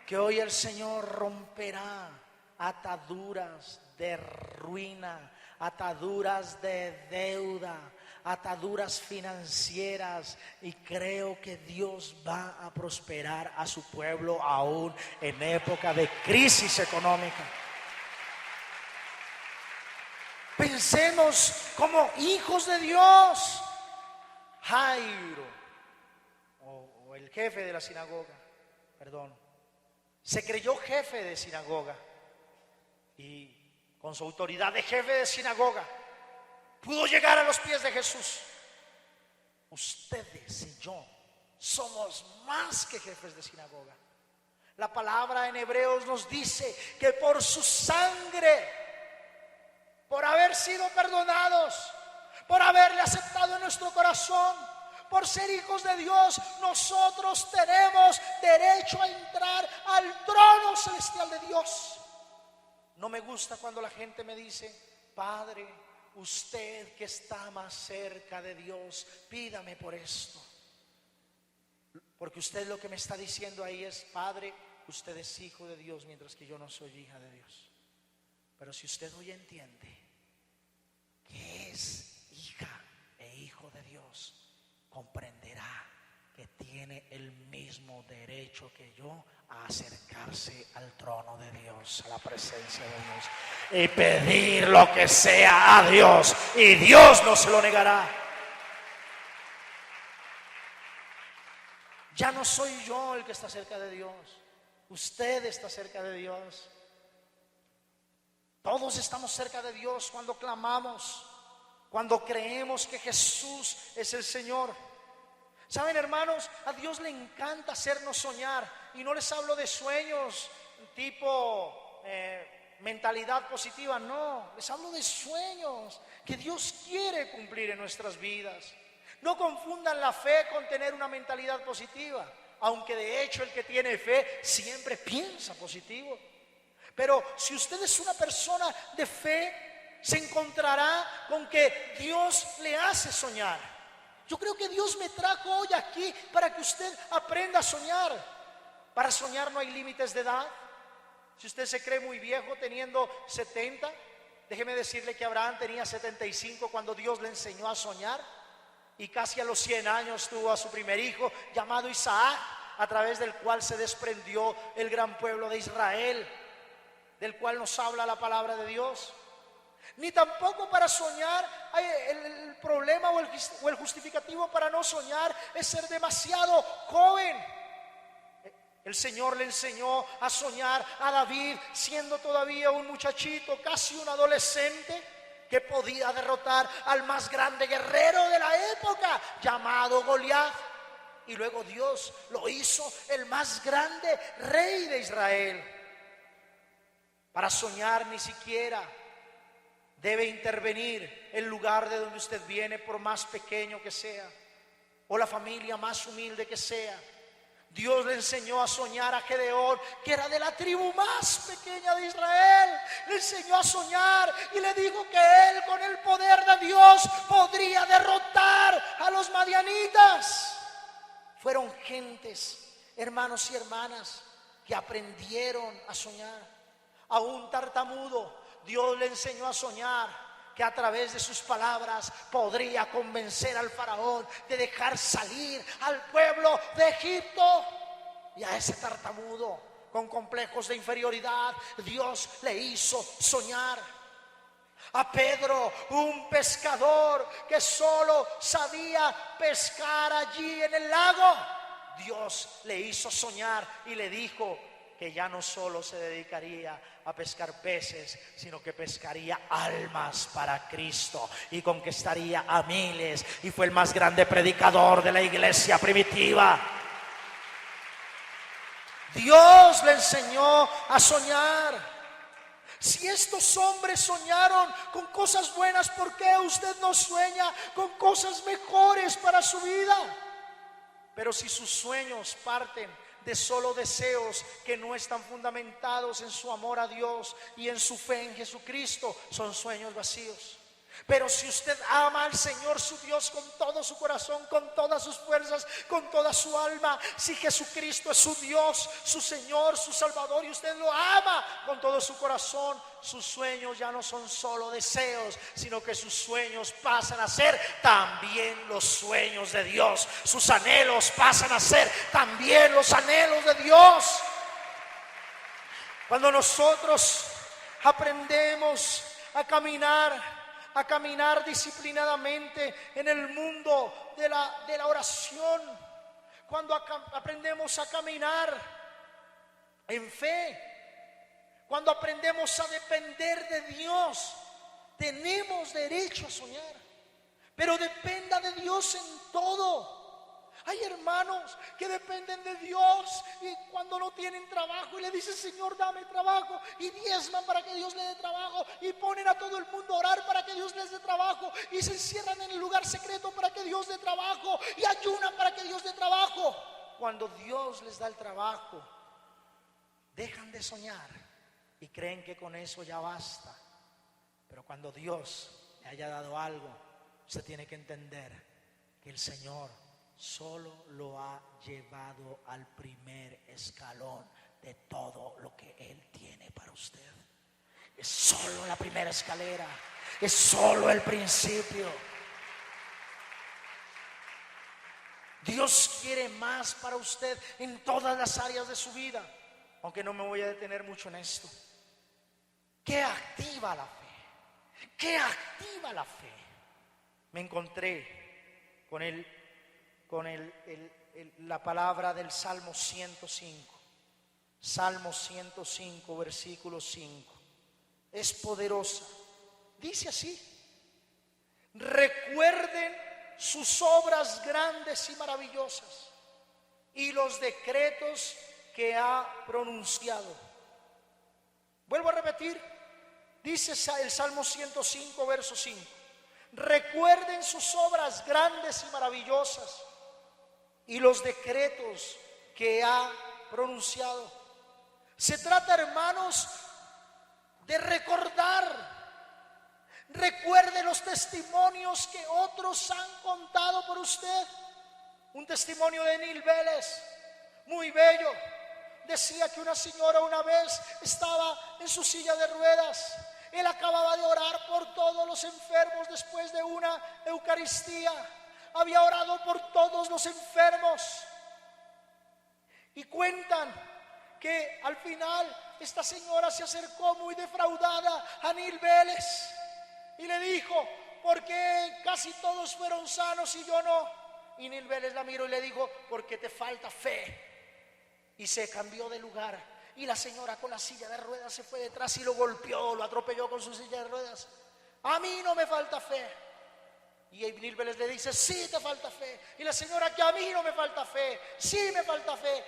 que hoy el Señor romperá ataduras de ruina, ataduras de deuda, ataduras financieras, y creo que Dios va a prosperar a su pueblo aún en época de crisis económica. Pensemos como hijos de Dios. Jairo, o el jefe de la sinagoga, se creyó jefe de sinagoga y con su autoridad de jefe de sinagoga pudo llegar a los pies de Jesús. Ustedes y yo somos más que jefes de sinagoga. La palabra en Hebreos nos dice que por su sangre, por haber sido perdonados, por haberle aceptado en nuestro corazón, por ser hijos de Dios, nosotros tenemos derecho a entrar al trono celestial de Dios. No me gusta cuando la gente me dice: Padre, usted que está más cerca de Dios, pídame por esto. Porque usted lo que me está diciendo ahí es: Padre, usted es hijo de Dios, mientras que yo no soy hija de Dios. Pero si usted hoy entiende que es hija e hijo de Dios, comprenderá que tiene el mismo derecho que yo a acercarse al trono de Dios, a la presencia de Dios, y pedir lo que sea a Dios, y Dios no se lo negará. Ya no soy yo el que está cerca de Dios. Usted está cerca de Dios. Todos estamos cerca de Dios cuando clamamos, cuando creemos que Jesús es el Señor. Saben, hermanos, a Dios le encanta hacernos soñar. Y no les hablo de sueños tipo mentalidad positiva, no. Les hablo de sueños que Dios quiere cumplir en nuestras vidas. No confundan la fe con tener una mentalidad positiva, aunque de hecho el que tiene fe siempre piensa positivo. Pero si usted es una persona de fe, se encontrará con que Dios le hace soñar. Yo creo que Dios me trajo hoy aquí para que usted aprenda a soñar. Para soñar no hay límites de edad. Si usted se cree muy viejo teniendo 70, déjeme decirle que Abraham tenía 75 cuando Dios le enseñó a soñar. Y casi a los 100 años tuvo a su primer hijo llamado Isaac, a través del cual se desprendió el gran pueblo de Israel, del cual nos habla la palabra de Dios. Ni tampoco para soñar, el problema o el justificativo para no soñar es ser demasiado joven. El Señor le enseñó a soñar a David siendo todavía un muchachito, casi un adolescente, que podía derrotar al más grande guerrero de la época, llamado Goliat. Y luego Dios lo hizo el más grande rey de Israel. Para soñar ni siquiera debe intervenir el lugar de donde usted viene, por más pequeño que sea, o la familia más humilde que sea. Dios le enseñó a soñar a Gedeón, que era de la tribu más pequeña de Israel. Le enseñó a soñar y le dijo que él, con el poder de Dios, podría derrotar a los madianitas. Fueron gentes, hermanos y hermanas, que aprendieron a soñar. A un tartamudo Dios le enseñó a soñar que a través de sus palabras podría convencer al faraón de dejar salir al pueblo de Egipto. Y a ese tartamudo con complejos de inferioridad, Dios le hizo soñar. A Pedro, un pescador que solo sabía pescar allí en el lago, Dios le hizo soñar y le dijo que ya no solo se dedicaría a pescar peces, sino que pescaría almas para Cristo y conquistaría a miles. Y fue el más grande predicador de la iglesia primitiva. Dios le enseñó a soñar. Si estos hombres soñaron con cosas buenas, ¿por qué usted no sueña con cosas mejores para su vida? Pero si sus sueños parten de solo deseos que no están fundamentados en su amor a Dios y en su fe en Jesucristo, son sueños vacíos. Pero si usted ama al Señor su Dios con todo su corazón, con todas sus fuerzas, con toda su alma, si Jesucristo es su Dios, su Señor, su Salvador, y usted lo ama con todo su corazón, sus sueños ya no son solo deseos, sino que sus sueños pasan a ser también los sueños de Dios. Sus anhelos pasan a ser también los anhelos de Dios. Cuando nosotros aprendemos a caminar disciplinadamente en el mundo de la oración, cuando aprendemos a caminar en fe, cuando aprendemos a depender de Dios, tenemos derecho a soñar. Pero dependa de Dios en todo. Hay hermanos que dependen de Dios y cuando no tienen trabajo y le dicen: Señor, dame trabajo, y diezman para que Dios le dé trabajo, y ponen a todo el mundo a orar para que Dios les dé trabajo, y se encierran en el lugar secreto para que Dios dé trabajo, y ayunan para que Dios dé trabajo. Cuando Dios les da el trabajo, dejan de soñar y creen que con eso ya basta. Pero cuando Dios le haya dado algo, usted tiene que entender que el Señor solo lo ha llevado al primer escalón de todo lo que Él tiene para usted. Es solo la primera escalera, es solo el principio. Dios quiere más para usted en todas las áreas de su vida, aunque no me voy a detener mucho en esto. ¿Qué activa la fe? ¿Qué activa la fe? Me encontré con el con la palabra del Salmo 105. Salmo 105, versículo 5. Es poderosa. Dice así: recuerden sus obras grandes y maravillosas y los decretos que ha pronunciado. Vuelvo a repetir, dice el Salmo 105, verso 5. Recuerden sus obras grandes y maravillosas y los decretos que ha pronunciado. Se trata, hermanos, de recordar. Recuerde los testimonios que otros han contado por usted. Un testimonio de Neil Vélez, muy bello. Decía que una señora una vez estaba en su silla de ruedas. Él acababa de orar por todos los enfermos después de una Eucaristía. Había orado por todos los enfermos. Y cuentan que al final esta señora se acercó muy defraudada a Neil Vélez y le dijo: ¿por qué casi todos fueron sanos y yo no? Y Neil Vélez la miró y le dijo: porque te falta fe. Y se cambió de lugar, y la señora con la silla de ruedas se fue detrás y lo golpeó, lo atropelló con su silla de ruedas. A mí no me falta fe. Y Neil Vélez le dice: sí te falta fe. Y la señora: que a mí no me falta fe. Sí me falta fe.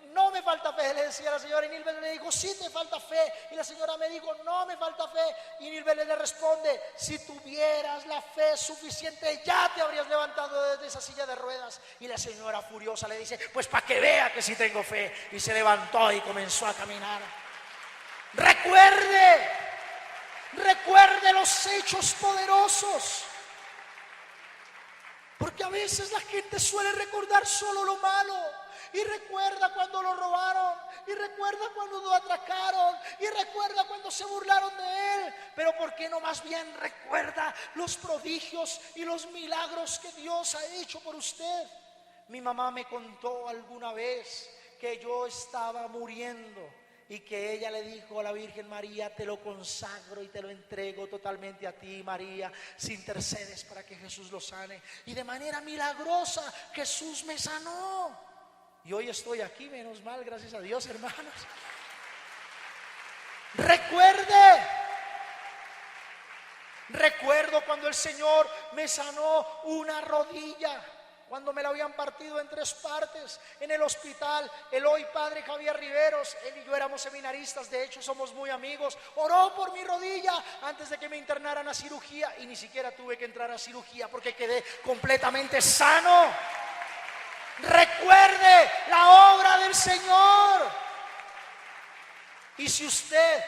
No me falta fe, le decía la señora. Y Neil Vélez le dijo: sí te falta fe. Y la señora me dijo: no me falta fe. Y Neil Vélez le responde: si tuvieras la fe suficiente, ya te habrías levantado desde esa silla de ruedas. Y la señora furiosa le dice: pues para que vea que sí tengo fe. Y se levantó y comenzó a caminar. Recuerde los hechos poderosos. Porque a veces la gente suele recordar solo lo malo. Y recuerda cuando lo robaron, y recuerda cuando lo atracaron, y recuerda cuando se burlaron de él. Pero ¿por qué no más bien recuerda los prodigios y los milagros que Dios ha hecho por usted? Mi mamá me contó alguna vez que yo estaba muriendo y que ella le dijo a la Virgen María: te lo consagro y te lo entrego totalmente a ti, María, si intercedes para que Jesús lo sane. Y de manera milagrosa Jesús me sanó. Y hoy estoy aquí, menos mal, gracias a Dios, hermanos. Recuerdo cuando el Señor me sanó una rodilla, cuando me la habían partido en 3 partes en el hospital. El hoy padre Javier Riveros, él y yo éramos seminaristas, de hecho somos muy amigos. Oró por mi rodilla antes de que me internaran a cirugía, y ni siquiera tuve que entrar a cirugía porque quedé completamente sano. Recuerde la obra del Señor. Y si usted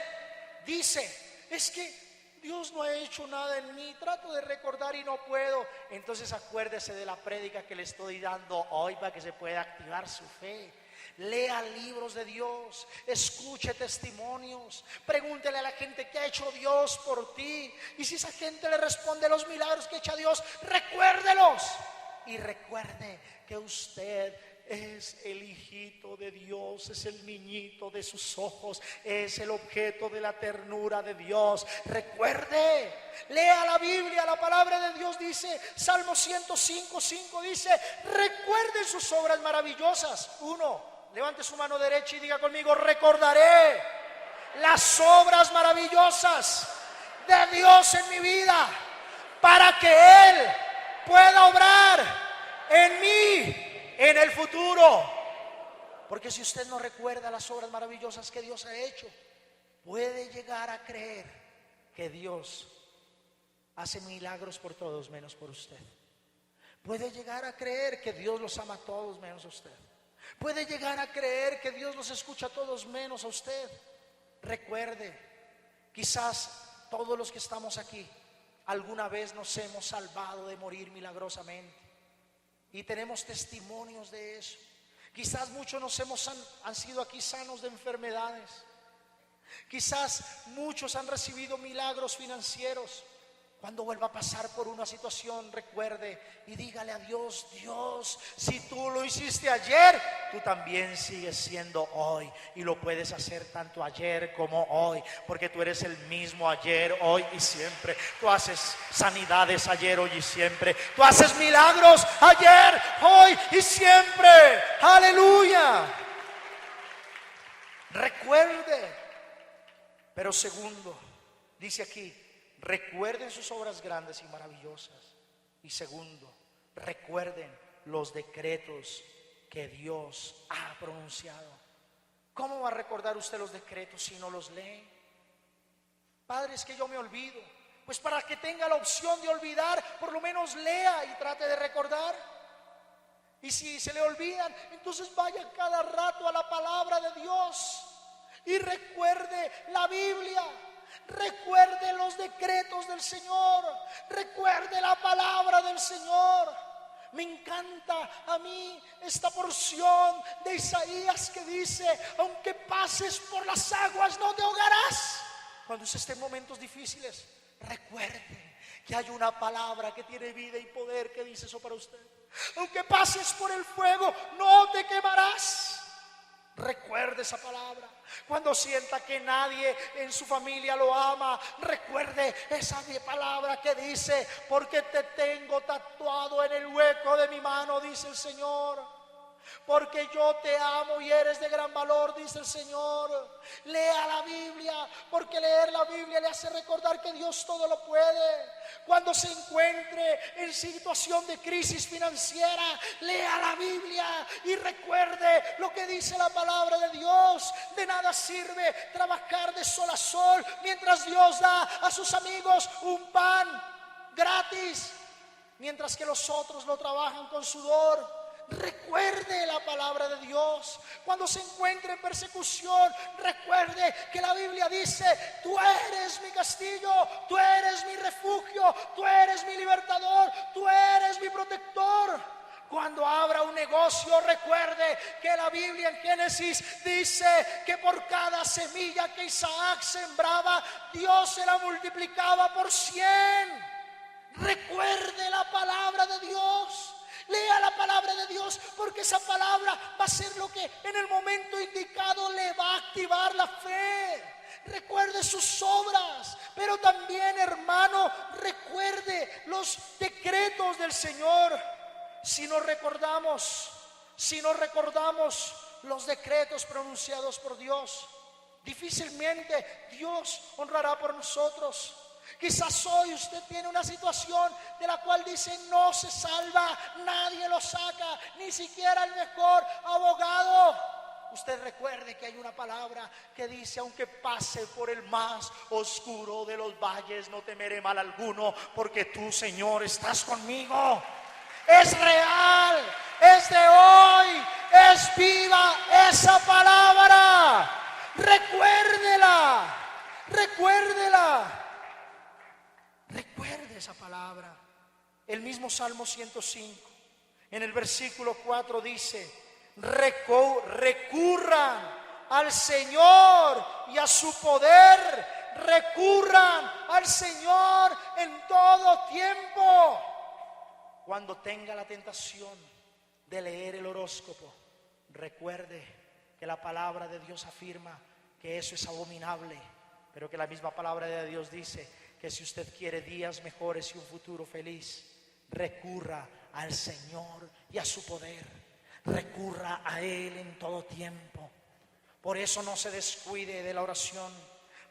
dice: es que Dios no ha hecho nada en mí, trato de recordar y no puedo, entonces acuérdese de la prédica que le estoy dando hoy para que se pueda activar su fe. Lea libros de Dios, escuche testimonios, pregúntele a la gente qué ha hecho Dios por ti. Y si esa gente le responde los milagros que ha hecho Dios, recuérdelos. Y recuerde que usted es el hijito de Dios, es el niñito de sus ojos, es el objeto de la ternura de Dios. Recuerde, lea la Biblia, la palabra de Dios dice, Salmo 105:5 dice: recuerden sus obras maravillosas. Levante su mano derecha y diga conmigo: recordaré las obras maravillosas de Dios en mi vida, para que Él pueda obrar en mí en el futuro. Porque si usted no recuerda las obras maravillosas que Dios ha hecho, puede llegar a creer que Dios hace milagros por todos menos por usted. Puede llegar a creer que Dios los ama a todos menos a usted. Puede llegar a creer que Dios los escucha a todos menos a usted. Recuerde, quizás todos los que estamos aquí alguna vez nos hemos salvado de morir milagrosamente, y tenemos testimonios de eso. Quizás muchos han sido aquí sanos de enfermedades. Quizás muchos han recibido milagros financieros. Cuando vuelva a pasar por una situación, recuerde y dígale a Dios: Dios, si tú lo hiciste ayer, tú también sigues siendo hoy. Y lo puedes hacer tanto ayer como hoy, porque tú eres el mismo ayer, hoy y siempre. Tú haces sanidades ayer, hoy y siempre. Tú haces milagros ayer, hoy y siempre. Aleluya. Recuerde. Pero segundo, dice aquí: recuerden sus obras grandes y maravillosas. Y segundo, recuerden los decretos que Dios ha pronunciado. ¿Cómo va a recordar usted los decretos si no los lee? Padre, es que yo me olvido. Pues para que tenga la opción de olvidar, por lo menos lea y trate de recordar. Y si se le olvidan, entonces vaya cada rato a la palabra de Dios y recuerde la Biblia. Recuerde los decretos del Señor. Recuerde la palabra del Señor. Me encanta a mí esta porción de Isaías que dice: aunque pases por las aguas no te ahogarás. Cuando usted esté en momentos difíciles, recuerde que hay una palabra que tiene vida y poder que dice eso para usted. Aunque pases por el fuego no te quemarás. Recuerde esa palabra. Cuando sienta que nadie en su familia lo ama, recuerde esa palabra que dice: porque te tengo tatuado en el hueco de mi mano, dice el Señor. Porque yo te amo y eres de gran valor, dice el Señor. Lea la Biblia, porque leer la Biblia le hace recordar que Dios todo lo puede. Cuando se encuentre en situación de crisis financiera, lea la Biblia y recuerde lo que dice la palabra de Dios. De nada sirve trabajar de sol a sol mientras Dios da a sus amigos un pan gratis, mientras que los otros lo trabajan con sudor. Recuerde la palabra de Dios. Cuando se encuentre en persecución, recuerde que la Biblia dice: tú eres mi castillo, tú eres mi refugio, tú eres mi libertador, tú eres mi protector. Cuando abra un negocio, recuerde que la Biblia en Génesis dice que por cada semilla que Isaac sembraba, Dios se la multiplicaba por 100. Recuerde la palabra de Dios. Lea la palabra de Dios, porque esa palabra va a ser lo que en el momento indicado le va a activar la fe. Recuerde sus obras, pero también, hermano, recuerde los decretos del Señor. Si no recordamos los decretos pronunciados por Dios, difícilmente Dios honrará por nosotros. Quizás hoy usted tiene una situación de la cual dice: no se salva, nadie lo saca, ni siquiera el mejor abogado. Usted recuerde que hay una palabra que dice: aunque pase por el más oscuro de los valles, no temeré mal alguno, porque tú, Señor, estás conmigo. Es real, es de hoy, es viva esa palabra. Recuérdela, recuérdela. Recuerde esa palabra. El mismo Salmo 105, en el versículo 4 dice: recurran al Señor y a su poder. Recurran al Señor en todo tiempo. Cuando tenga la tentación de leer el horóscopo, recuerde que la palabra de Dios afirma que eso es abominable, pero que la misma palabra de Dios dice que si usted quiere días mejores y un futuro feliz, recurra al Señor y a su poder. Recurra a Él en todo tiempo. Por eso no se descuide de la oración.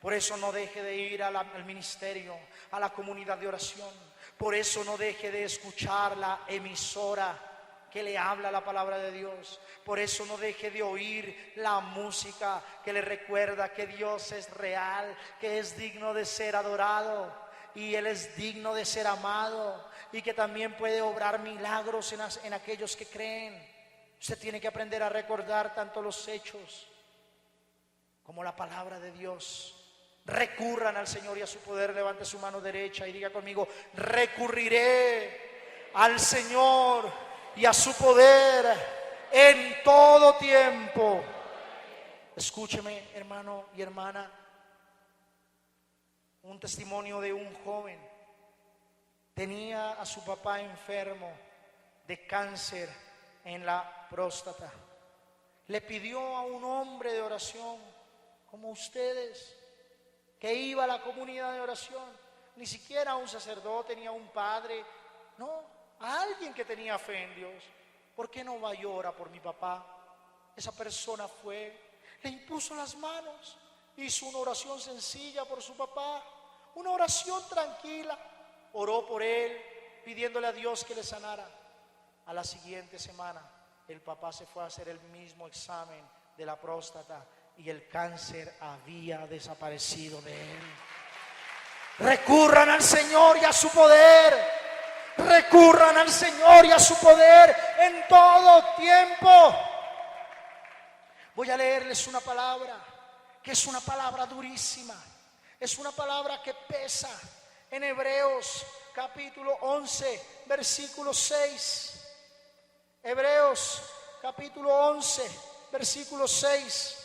Por eso no deje de ir al ministerio, a la comunidad de oración. Por eso no deje de escuchar la emisora que le habla la palabra de Dios. Por eso no deje de oír la música que le recuerda que Dios es real, que es digno de ser adorado y Él es digno de ser amado, y que también puede obrar milagros en aquellos que creen. Usted tiene que aprender a recordar tanto los hechos como la palabra de Dios. Recurran al Señor y a su poder. Levante su mano derecha y diga conmigo: recurriré al Señor y a su poder en todo tiempo. Escúcheme, hermano y hermana, un testimonio de un joven tenía a su papá enfermo de cáncer en la próstata. Le pidió a un hombre de oración, como ustedes, que iba a la comunidad de oración, ni siquiera a un sacerdote ni a un padre, no, a alguien que tenía fe en Dios. ¿Por qué no va y ora por mi papá? Esa persona fue, le impuso las manos, hizo una oración sencilla por su papá, una oración tranquila, oró por él, pidiéndole a Dios que le sanara. A la siguiente semana, el papá se fue a hacer el mismo examen de la próstata y el cáncer había desaparecido de él. Recurran al Señor y a su poder. Recurran al Señor y a su poder en todo tiempo. Voy a leerles una palabra que es una palabra durísima. Es una palabra que pesa. En Hebreos capítulo 11, versículo 6. Hebreos capítulo 11, versículo 6.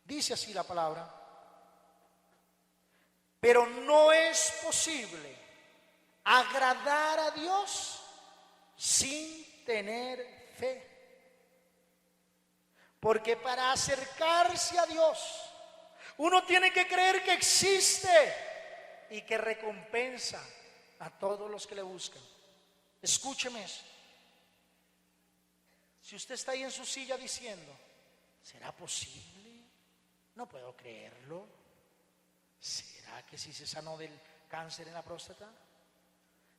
Dice así la palabra: pero no es posible agradar a Dios sin tener fe. Porque para acercarse a Dios, uno tiene que creer que existe y que recompensa a todos los que le buscan. Escúcheme eso. Si usted está ahí en su silla diciendo, ¿será posible? No puedo creerlo. ¿Será que sí se sanó del cáncer en la próstata?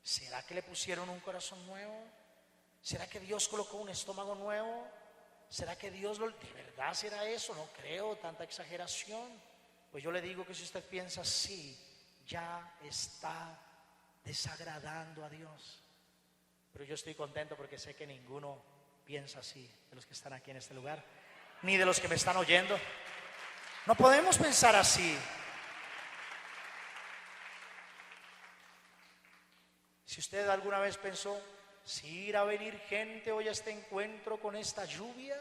¿Será que le pusieron un corazón nuevo? ¿Será que Dios colocó un estómago nuevo? ¿Será que Dios de verdad será eso? No creo, tanta exageración. Pues yo le digo que si usted piensa así, ya está desagradando a Dios. Pero yo estoy contento porque sé que ninguno piensa así, de los que están aquí en este lugar, ni de los que me están oyendo. No podemos pensar así. Si usted alguna vez pensó, si irá a venir gente hoy a este encuentro con esta lluvia,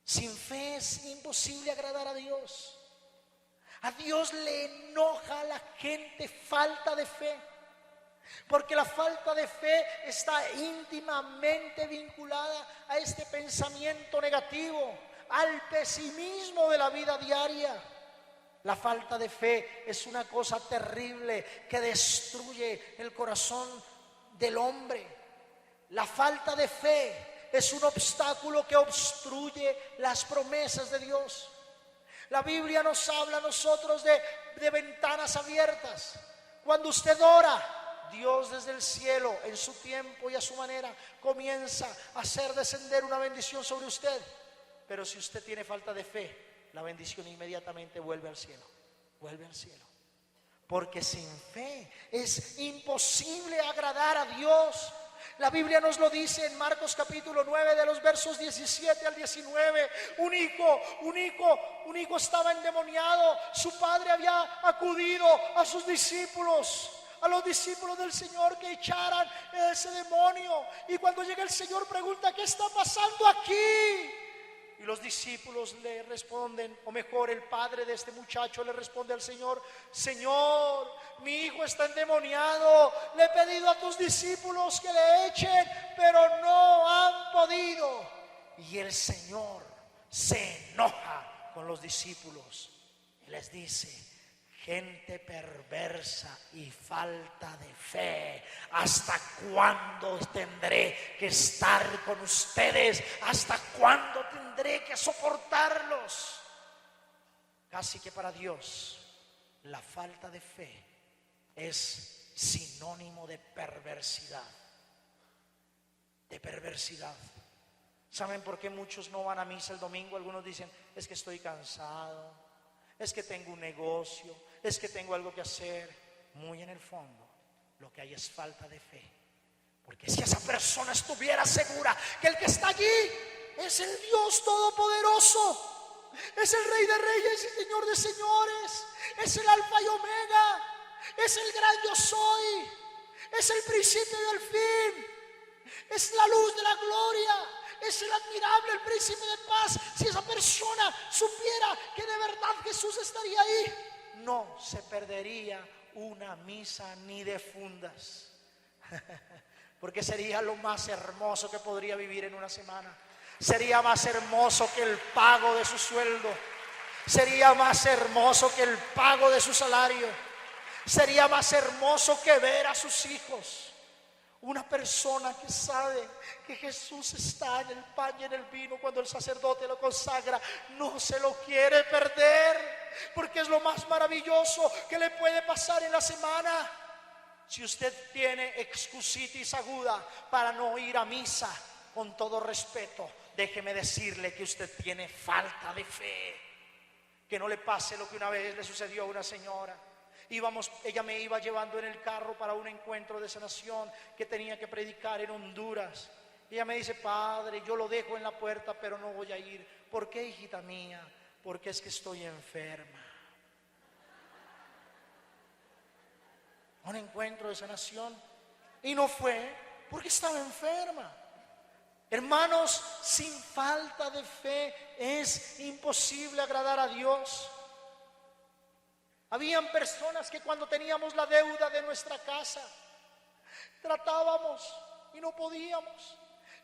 sin fe es imposible agradar a Dios. A Dios le enoja a la gente falta de fe, porque la falta de fe está íntimamente vinculada a este pensamiento negativo, al pesimismo de la vida diaria. La falta de fe es una cosa terrible que destruye el corazón del hombre. La falta de fe es un obstáculo que obstruye las promesas de Dios. La Biblia nos habla a nosotros de ventanas abiertas. Cuando usted ora, Dios desde el cielo, en su tiempo y a su manera, comienza a hacer descender una bendición sobre usted. Pero si usted tiene falta de fe, la bendición inmediatamente vuelve al cielo. Vuelve al cielo. Porque sin fe es imposible agradar a Dios. La Biblia nos lo dice en Marcos capítulo 9, de los versos 17 al 19. Un hijo estaba endemoniado. Su padre había acudido a sus discípulos, a los discípulos del Señor, que echaran ese demonio. Y cuando llega el Señor pregunta, ¿qué está pasando aquí? Y los discípulos le responden, o mejor, el padre de este muchacho le responde al Señor: Señor, mi hijo está endemoniado. Le he pedido a tus discípulos que le echen, pero no han podido. Y el Señor se enoja con los discípulos y les dice: gente perversa y falta de fe, ¿hasta cuándo tendré que estar con ustedes? ¿Hasta cuándo tendré que soportarlos? Casi que para Dios la falta de fe es sinónimo de perversidad. De perversidad. ¿Saben por qué muchos no van a misa el domingo? Algunos dicen, es que estoy cansado, es que tengo un negocio, es que tengo algo que hacer. Muy en el fondo, lo que hay es falta de fe. Porque si esa persona estuviera segura que el que está allí es el Dios Todopoderoso, es el Rey de Reyes y Señor de Señores, es el Alfa y Omega, es el gran yo soy, es el principio y el fin, es la luz de la gloria, es el admirable, el príncipe de paz. Si esa persona supiera que de verdad Jesús estaría ahí, no se perdería una misa ni de fundas. Porque sería lo más hermoso que podría vivir en una semana. Sería más hermoso que el pago de su sueldo. Sería más hermoso que el pago de su salario. Sería más hermoso que ver a sus hijos. Una persona que sabe que Jesús está en el pan y en el vino cuando el sacerdote lo consagra, no se lo quiere perder, porque es lo más maravilloso que le puede pasar en la semana. Si usted tiene excusitis aguda para no ir a misa, con todo respeto, déjeme decirle que usted tiene falta de fe. Que no le pase lo que una vez le sucedió a una señora. Ella me iba llevando en el carro para un encuentro de sanación que tenía que predicar en Honduras. Ella me dice: padre, yo lo dejo en la puerta, pero no voy a ir. ¿Por qué, hijita mía? Porque es que estoy enferma. Un encuentro de sanación, y no fue porque estaba enferma. Hermanos, sin falta de fe es imposible agradar a Dios. Habían personas que cuando teníamos la deuda de nuestra casa, tratábamos y no podíamos.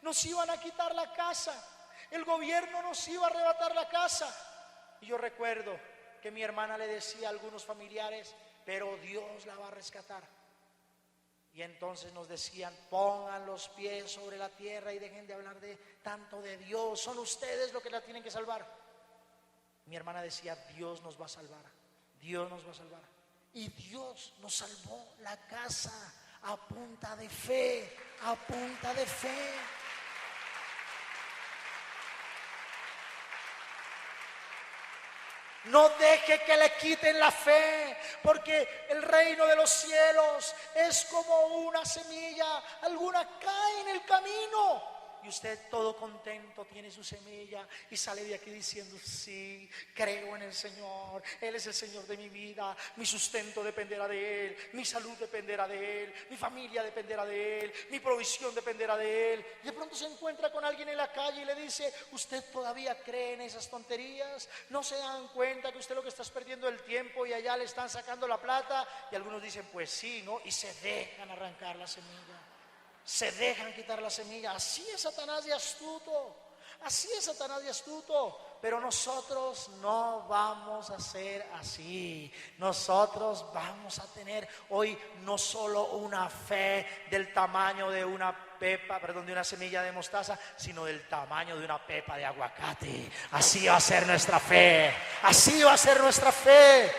Nos iban a quitar la casa, el gobierno nos iba a arrebatar la casa. Y yo recuerdo que mi hermana le decía a algunos familiares: pero Dios la va a rescatar. Y entonces nos decían: pongan los pies sobre la tierra y dejen de hablar tanto de Dios, son ustedes los que la tienen que salvar. Mi hermana decía: Dios nos va a salvar, Dios nos va a salvar. Y Dios nos salvó la casa a punta de fe, a punta de fe. No deje que le quiten la fe, porque el reino de los cielos es como una semilla. Alguna cae en el camino y usted todo contento tiene su semilla y sale de aquí diciendo: sí, creo en el Señor, Él es el Señor de mi vida, mi sustento dependerá de Él, mi salud dependerá de Él, mi familia dependerá de Él, mi provisión dependerá de Él. Y de pronto se encuentra con alguien en la calle y le dice: ¿usted todavía cree en esas tonterías? ¿No se dan cuenta que usted lo que está es perdiendo el tiempo y allá le están sacando la plata? Y algunos dicen: pues sí, ¿no? Y se dejan arrancar la semilla, se dejan quitar la semilla. Así es Satanás de astuto, así es Satanás de astuto. Pero nosotros no vamos a ser así. Nosotros vamos a tener hoy no solo una fe del tamaño de una semilla de mostaza, sino del tamaño de una pepa de aguacate. Así va a ser nuestra fe, así va a ser nuestra fe.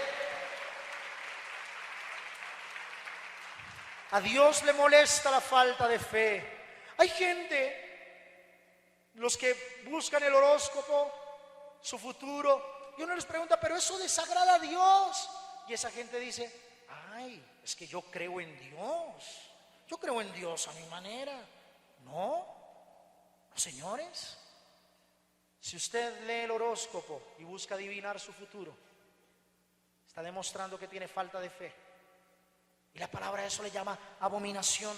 A Dios le molesta la falta de fe. Hay gente, los que buscan el horóscopo, su futuro, y uno les pregunta: pero eso desagrada a Dios. Y esa gente dice: ay, es que yo creo en Dios, yo creo en Dios a mi manera. No, señores, si usted lee el horóscopo y busca adivinar su futuro, está demostrando que tiene falta de fe. Y la palabra a eso le llama abominación.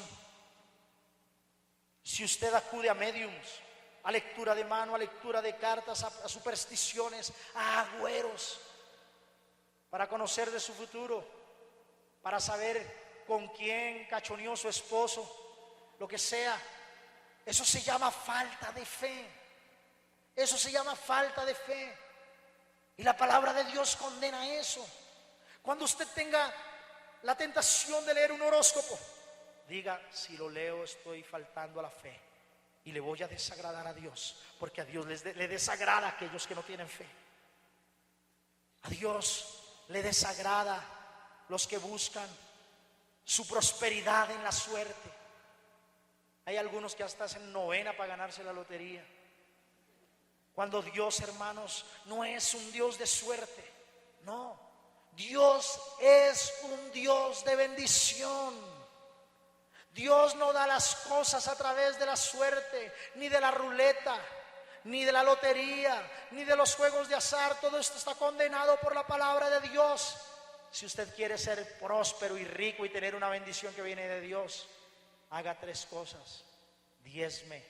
Si usted acude a médiums, a lectura de mano, a lectura de cartas, a supersticiones, a agüeros, para conocer de su futuro, para saber con quién cachoneó su esposo, lo que sea, eso se llama falta de fe. Eso se llama falta de fe. Y la palabra de Dios condena eso. Cuando usted tenga la tentación de leer un horóscopo, diga: si lo leo estoy faltando a la fe y le voy a desagradar a Dios, porque a Dios le desagrada a aquellos que no tienen fe. A Dios le desagrada los que buscan su prosperidad en la suerte. Hay algunos que hasta hacen novena para ganarse la lotería, cuando Dios, hermanos, no es un Dios de suerte. No, Dios es un Dios de bendición. Dios no da las cosas a través de la suerte, ni de la ruleta, ni de la lotería, ni de los juegos de azar. Todo esto está condenado por la palabra de Dios. Si usted quiere ser próspero y rico y tener una bendición que viene de Dios, haga 3 cosas: diezme,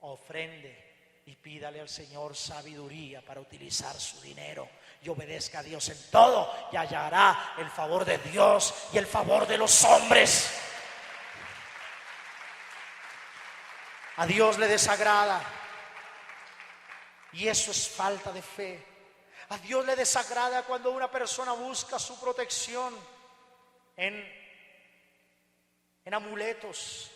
ofrende y pídale al Señor sabiduría para utilizar su dinero y obedezca a Dios en todo y hallará el favor de Dios y el favor de los hombres. A Dios le desagrada, y eso es falta de fe. A Dios le desagrada cuando una persona busca su protección en amuletos.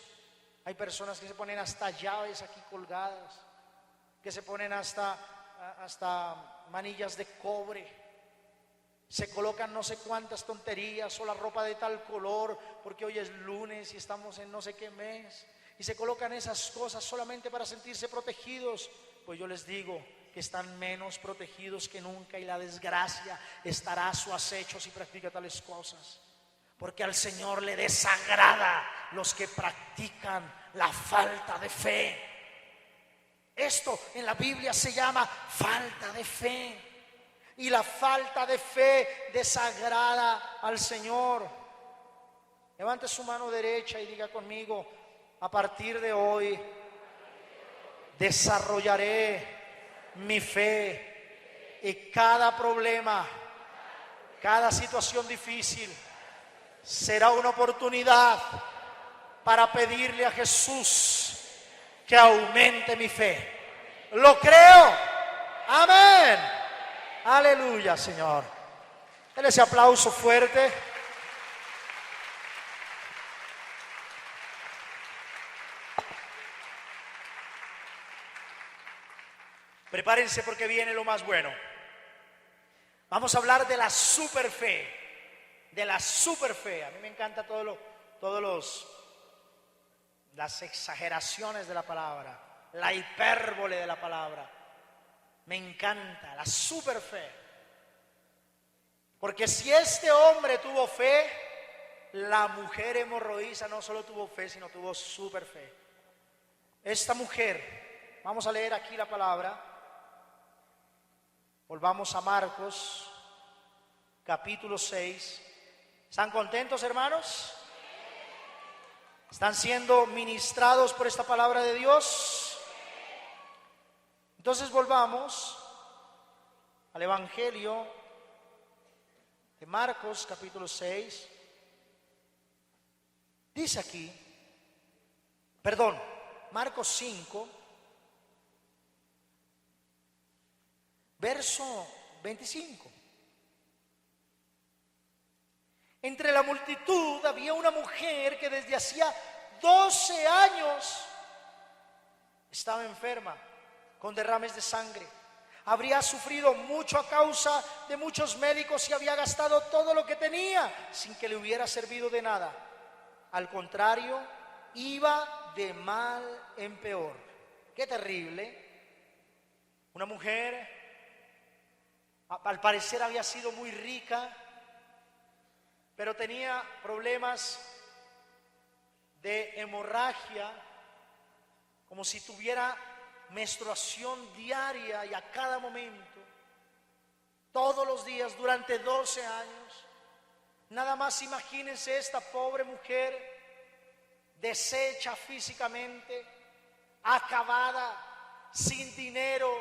Hay personas que se ponen hasta llaves aquí colgadas, que se ponen hasta manillas de cobre, se colocan no sé cuántas tonterías, o la ropa de tal color porque hoy es lunes y estamos en no sé qué mes, y se colocan esas cosas solamente para sentirse protegidos. Pues yo les digo que están menos protegidos que nunca, y la desgracia estará a su acecho si practica tales cosas, porque al Señor le desagrada los que practican la falta de fe. Esto en la Biblia se llama falta de fe, y la falta de fe desagrada al Señor. Levante su mano derecha y diga conmigo: a partir de hoy desarrollaré mi fe, y cada problema, cada situación difícil será una oportunidad para pedirle a Jesús que aumente mi fe. Lo creo. Amén. Aleluya, Señor. Denle ese aplauso fuerte. Prepárense porque viene lo más bueno. Vamos a hablar de la superfe. De la superfe. A mí me encanta las exageraciones de la palabra, la hipérbole de la palabra. Me encanta la superfe. Porque si este hombre tuvo fe, la mujer hemorroísa no solo tuvo fe, sino tuvo superfe. Esta mujer, vamos a leer aquí la palabra. Volvamos a Marcos, capítulo 6. ¿Están contentos, hermanos? ¿Están siendo ministrados por esta palabra de Dios? Entonces volvamos al Evangelio de Marcos, capítulo 6. Dice aquí, Marcos 5, verso 25. Entre la multitud había una mujer que desde hacía 12 años estaba enferma con derrames de sangre. Habría sufrido mucho a causa de muchos médicos y había gastado todo lo que tenía sin que le hubiera servido de nada. Al contrario, iba de mal en peor. Qué terrible. Una mujer, al parecer había sido muy rica, pero tenía problemas de hemorragia, como si tuviera menstruación diaria y a cada momento, todos los días durante 12 años. Nada más imagínense esta pobre mujer, deshecha físicamente, acabada, sin dinero,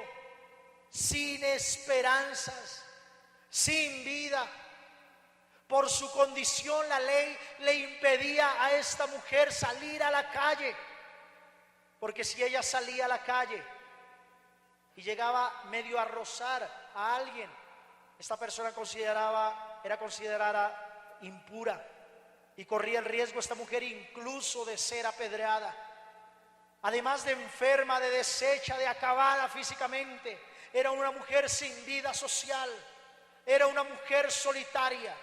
sin esperanzas, sin vida. Por su condición, la ley le impedía a esta mujer salir a la calle, porque si ella salía a la calle y llegaba medio a rozar a alguien, esta persona era considerada impura, y corría el riesgo esta mujer incluso de ser apedreada. Además de enferma, de deshecha, de acabada físicamente, era una mujer sin vida social, era una mujer solitaria.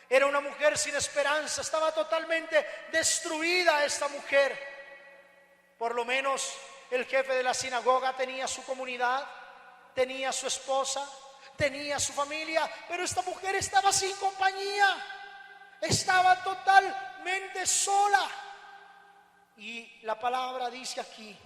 Era una mujer sin esperanza, estaba totalmente destruida esta mujer. Por lo menos el jefe de la sinagoga tenía su comunidad, tenía su esposa, tenía su familia, pero esta mujer estaba sin compañía, estaba totalmente sola. Y la palabra dice aquí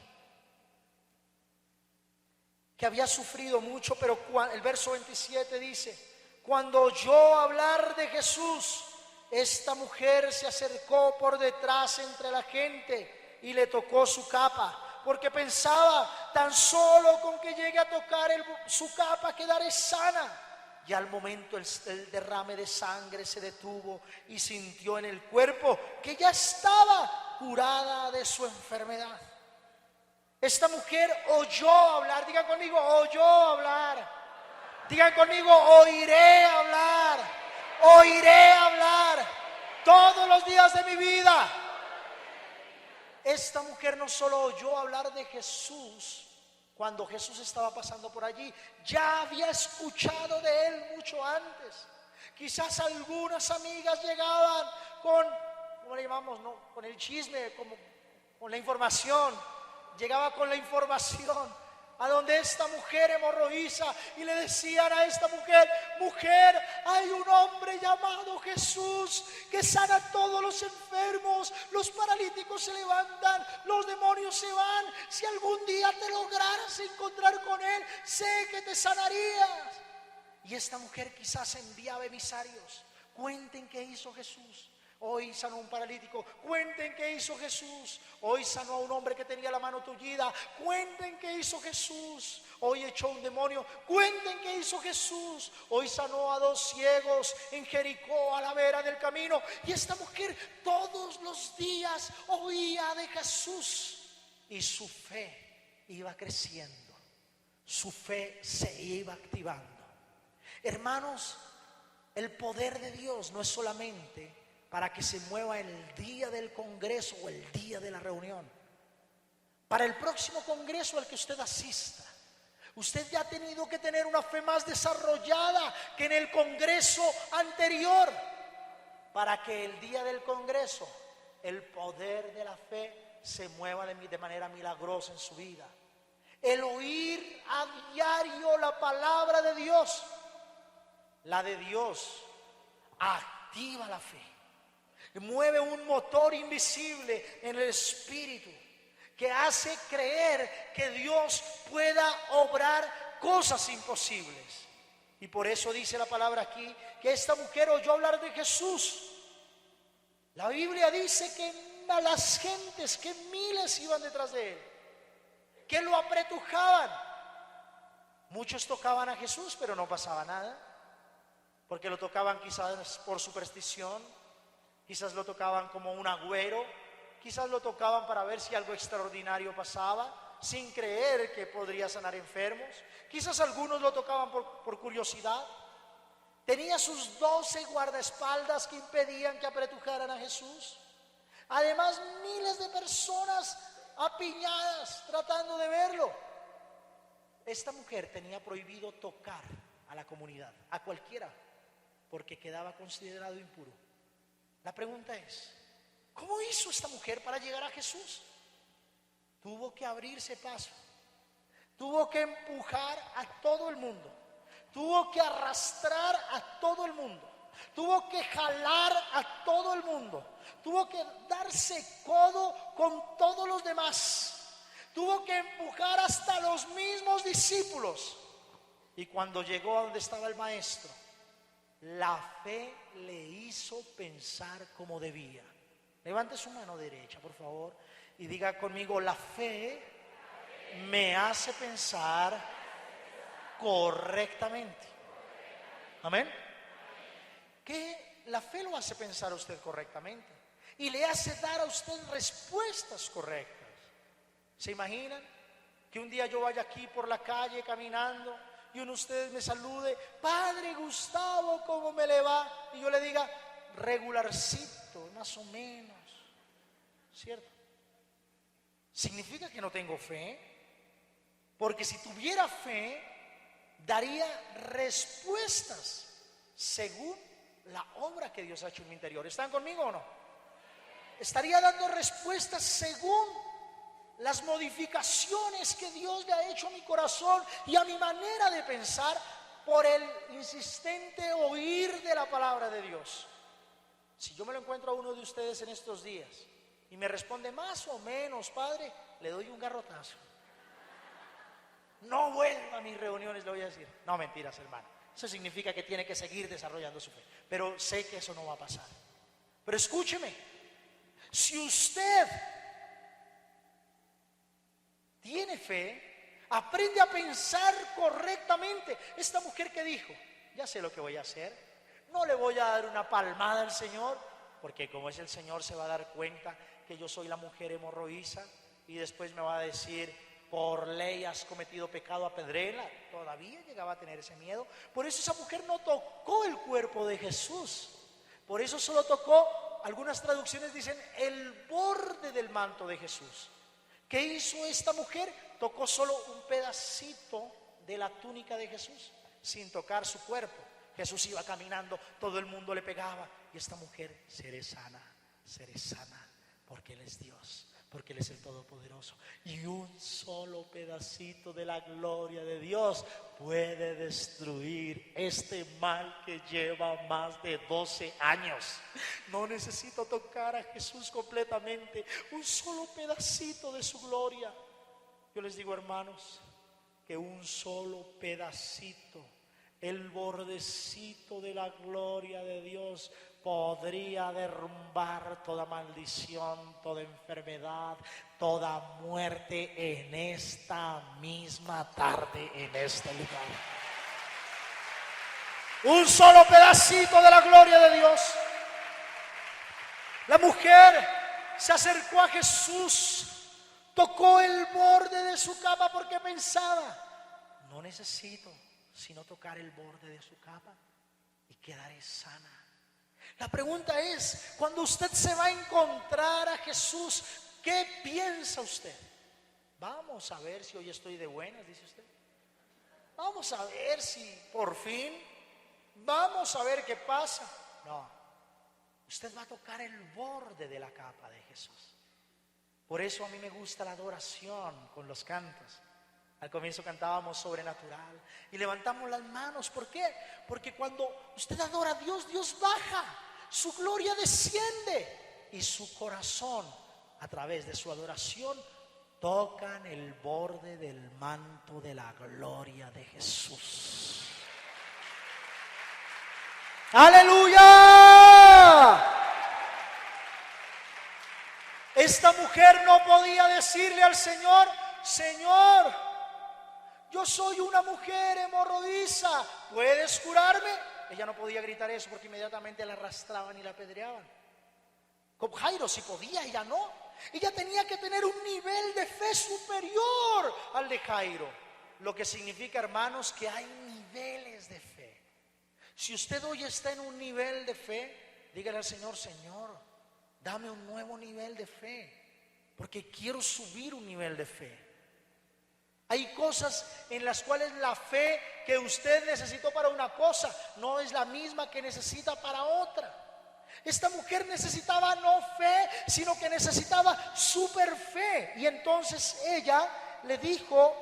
que había sufrido mucho, pero el verso 27 dice: cuando oyó hablar de Jesús, esta mujer se acercó por detrás entre la gente y le tocó su capa, porque pensaba, tan solo con que llegue a tocar su capa quedaré sana. Y al momento el derrame de sangre se detuvo y sintió en el cuerpo que ya estaba curada de su enfermedad. Esta mujer oyó hablar, digan conmigo, oyó hablar. Digan conmigo, oiré hablar, oiré hablar todos los días de mi vida. Esta mujer no solo oyó hablar de Jesús cuando Jesús estaba pasando por allí, ya había escuchado de él mucho antes. Quizás algunas amigas llegaban con, ¿cómo le llamamos? No, con el chisme, con la información. Llegaba con la información a donde esta mujer hemorroísa y le decían a esta mujer: mujer, hay un hombre llamado Jesús que sana a todos los enfermos, los paralíticos se levantan, los demonios se van. Si algún día te lograras encontrar con él, sé que te sanarías. Y esta mujer quizás enviaba emisarios: cuenten qué hizo Jesús. Hoy sanó a un paralítico, cuenten qué hizo Jesús. Hoy sanó a un hombre que tenía la mano tullida, cuenten qué hizo Jesús. Hoy echó un demonio, cuenten qué hizo Jesús. Hoy sanó a 2 ciegos en Jericó a la vera del camino. Y esta mujer todos los días oía de Jesús y su fe iba creciendo, su fe se iba activando. Hermanos, el poder de Dios no es solamente para que se mueva el día del congreso o el día de la reunión. Para el próximo congreso al que usted asista, usted ya ha tenido que tener una fe más desarrollada que en el congreso anterior, para que el día del congreso el poder de la fe se mueva de manera milagrosa en su vida. El oír a diario la palabra de Dios, la de Dios, activa la fe. Mueve un motor invisible en el espíritu que hace creer que Dios pueda obrar cosas imposibles. Y por eso dice la palabra aquí que esta mujer oyó hablar de Jesús. La Biblia dice que a las gentes, que miles iban detrás de él, que lo apretujaban. Muchos tocaban a Jesús, pero no pasaba nada, porque lo tocaban quizás por superstición. Quizás lo tocaban como un agüero, quizás lo tocaban para ver si algo extraordinario pasaba, sin creer que podría sanar enfermos. Quizás algunos lo tocaban por curiosidad. Tenía sus 12 guardaespaldas que impedían que apretujaran a Jesús. Además, miles de personas apiñadas tratando de verlo. Esta mujer tenía prohibido tocar a la comunidad, a cualquiera, porque quedaba considerado impuro. La pregunta es, ¿cómo hizo esta mujer para llegar a Jesús? Tuvo que abrirse paso, tuvo que empujar a todo el mundo, tuvo que arrastrar a todo el mundo, tuvo que jalar a todo el mundo, tuvo que darse codo con todos los demás, tuvo que empujar hasta los mismos discípulos. Y cuando llegó a donde estaba el maestro, la fe le hizo pensar como debía. Levante su mano derecha, por favor, y diga conmigo: la fe me hace pensar correctamente. Amén. Que la fe lo hace pensar a usted correctamente y le hace dar a usted respuestas correctas. ¿Se imaginan que un día yo vaya aquí por la calle caminando y uno de ustedes me salude: Padre Gustavo, ¿cómo me le va? Y yo le diga: regularcito, más o menos, ¿cierto? ¿Significa que no tengo fe? Porque si tuviera fe, daría respuestas según la obra que Dios ha hecho en mi interior. ¿Están conmigo o no? Estaría dando respuestas según las modificaciones que Dios le ha hecho a mi corazón y a mi manera de pensar por el insistente oír de la palabra de Dios. Si yo me lo encuentro a uno de ustedes en estos días y me responde más o menos, Padre, le doy un garrotazo. No vuelva a mis reuniones, le voy a decir. No, mentiras, hermano. Eso significa que tiene que seguir desarrollando su fe. Pero sé que eso no va a pasar. Pero escúcheme, si usted tiene fe, aprende a pensar correctamente. Esta mujer que dijo, ya sé lo que voy a hacer, no le voy a dar una palmada al Señor, porque como es el Señor se va a dar cuenta que yo soy la mujer hemorroísa y después me va a decir, por ley has cometido pecado, apedréala. Todavía llegaba a tener ese miedo. Por eso esa mujer no tocó el cuerpo de Jesús. Por eso solo tocó, algunas traducciones dicen, el borde del manto de Jesús. ¿Qué hizo esta mujer? Tocó solo un pedacito de la túnica de Jesús, sin tocar su cuerpo. Jesús iba caminando, todo el mundo le pegaba. Y esta mujer, seré sana, porque Él es Dios, porque Él es el Todopoderoso. Y un solo pedacito de la gloria de Dios puede destruir este mal que lleva más de 12 años. No necesito tocar a Jesús completamente, un solo pedacito de su gloria. Yo les digo, hermanos, que un solo pedacito, el bordecito de la gloria de Dios, podría derrumbar toda maldición, toda enfermedad, toda muerte en esta misma tarde, en este lugar. Un solo pedacito de la gloria de Dios. La mujer se acercó a Jesús, tocó el borde de su capa porque pensaba, no necesito sino tocar el borde de su capa y quedaré sana. La pregunta es, cuando usted se va a encontrar a Jesús, ¿qué piensa usted? Vamos a ver si hoy estoy de buenas, dice usted. Vamos a ver si por fin, vamos a ver qué pasa. No, usted va a tocar el borde de la capa de Jesús. Por eso a mí me gusta la adoración con los cantos. Al comienzo cantábamos sobrenatural y levantamos las manos. ¿Por qué? Porque cuando usted adora a Dios, Dios baja, su gloria desciende y su corazón, a través de su adoración, tocan el borde del manto de la gloria de Jesús. ¡Aleluya! Esta mujer no podía decirle al Señor, Señor, yo soy una mujer hemorroísa, ¿puedes curarme? Ella no podía gritar eso porque inmediatamente la arrastraban y la apedreaban. Con Jairo sí podía, ella no. Ella tenía que tener un nivel de fe superior al de Jairo. Lo que significa, hermanos, que hay niveles de fe. Si usted hoy está en un nivel de fe, dígale al Señor, Señor, dame un nuevo nivel de fe, porque quiero subir un nivel de fe. Hay cosas en las cuales la fe que usted necesitó para una cosa no es la misma que necesita para otra. Esta mujer necesitaba no fe, sino que necesitaba super fe. Y entonces ella le dijo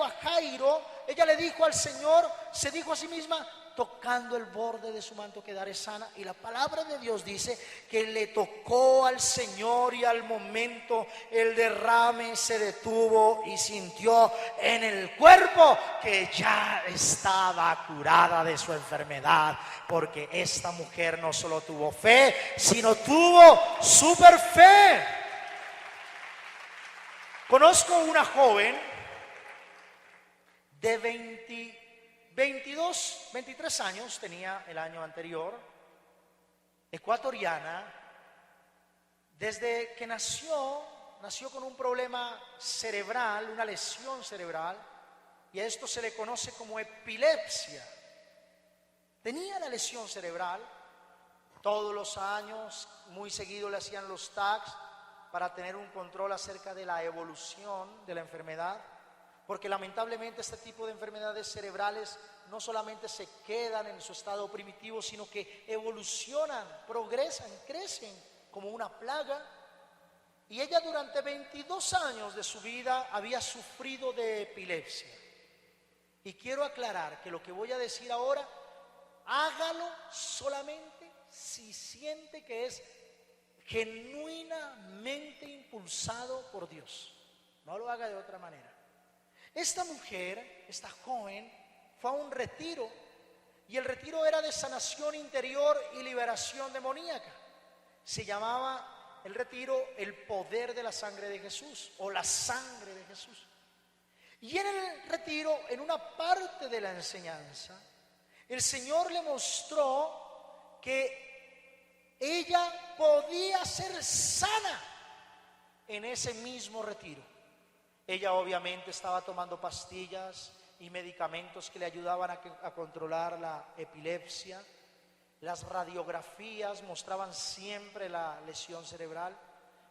a Jairo, ella le dijo al Señor, se dijo a sí misma, tocando el borde de su manto quedaré sana. Y la palabra de Dios dice que le tocó al Señor y al momento el derrame se detuvo y sintió en el cuerpo que ya estaba curada de su enfermedad, porque esta mujer no solo tuvo fe, sino tuvo super fe. Conozco una joven de 23 años tenía el año anterior, ecuatoriana. Desde que nació con un problema cerebral, una lesión cerebral, y a esto se le conoce como epilepsia. Tenía la lesión cerebral, todos los años, muy seguido le hacían los TACs para tener un control acerca de la evolución de la enfermedad. Porque lamentablemente este tipo de enfermedades cerebrales no solamente se quedan en su estado primitivo, sino que evolucionan, progresan, crecen como una plaga. Y ella durante 22 años de su vida había sufrido de epilepsia. Y quiero aclarar que lo que voy a decir ahora, hágalo solamente si siente que es genuinamente impulsado por Dios. No lo haga de otra manera. Esta mujer, esta joven, fue a un retiro, y el retiro era de sanación interior y liberación demoníaca. Se llamaba el retiro el poder de la sangre de Jesús o la sangre de Jesús. Y en el retiro, en una parte de la enseñanza, el Señor le mostró que ella podía ser sana en ese mismo retiro. Ella obviamente estaba tomando pastillas y medicamentos que le ayudaban a controlar la epilepsia. Las radiografías mostraban siempre la lesión cerebral.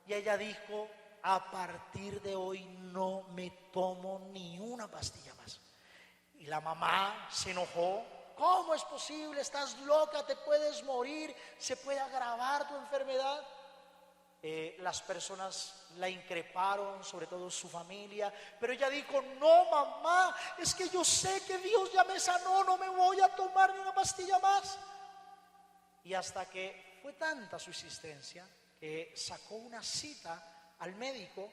Y ella dijo: a partir de hoy no me tomo ni una pastilla más. Y la mamá se enojó. ¿Cómo es posible? Estás loca, te puedes morir, se puede agravar tu enfermedad. Las personas la increparon, sobre todo su familia, pero ella dijo: no, mamá, es que yo sé que Dios ya me sanó, no me voy a tomar ni una pastilla más. Y hasta que fue tanta su insistencia que sacó una cita al médico,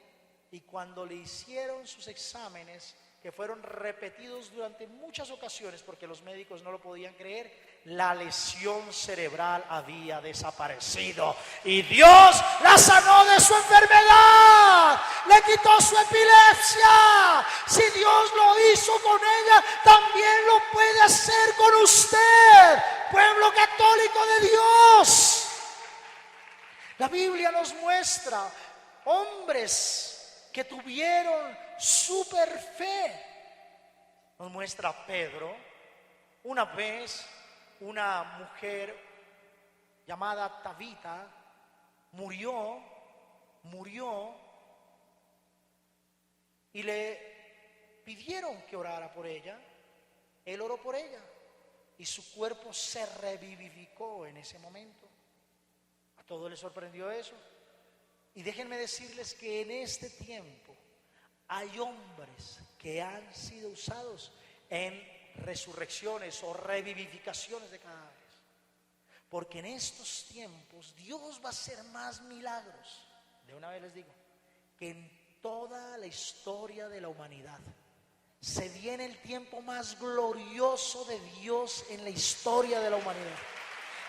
y cuando le hicieron sus exámenes, que fueron repetidos durante muchas ocasiones porque los médicos no lo podían creer, la lesión cerebral había desaparecido y Dios la sanó de su enfermedad, le quitó su epilepsia. Si Dios lo hizo con ella, también lo puede hacer con usted, pueblo católico de Dios. La Biblia nos muestra hombres que tuvieron super fe. Nos muestra a Pedro. Una vez una mujer llamada Tabita murió y le pidieron que orara por ella. Él oró por ella y su cuerpo se revivificó en ese momento. A todos les sorprendió eso. Y déjenme decirles que en este tiempo hay hombres que han sido usados en resurrecciones o revivificaciones de cadáveres. Porque en estos tiempos Dios va a hacer más milagros, de una vez les digo, que en toda la historia de la humanidad. Se viene el tiempo más glorioso de Dios en la historia de la humanidad.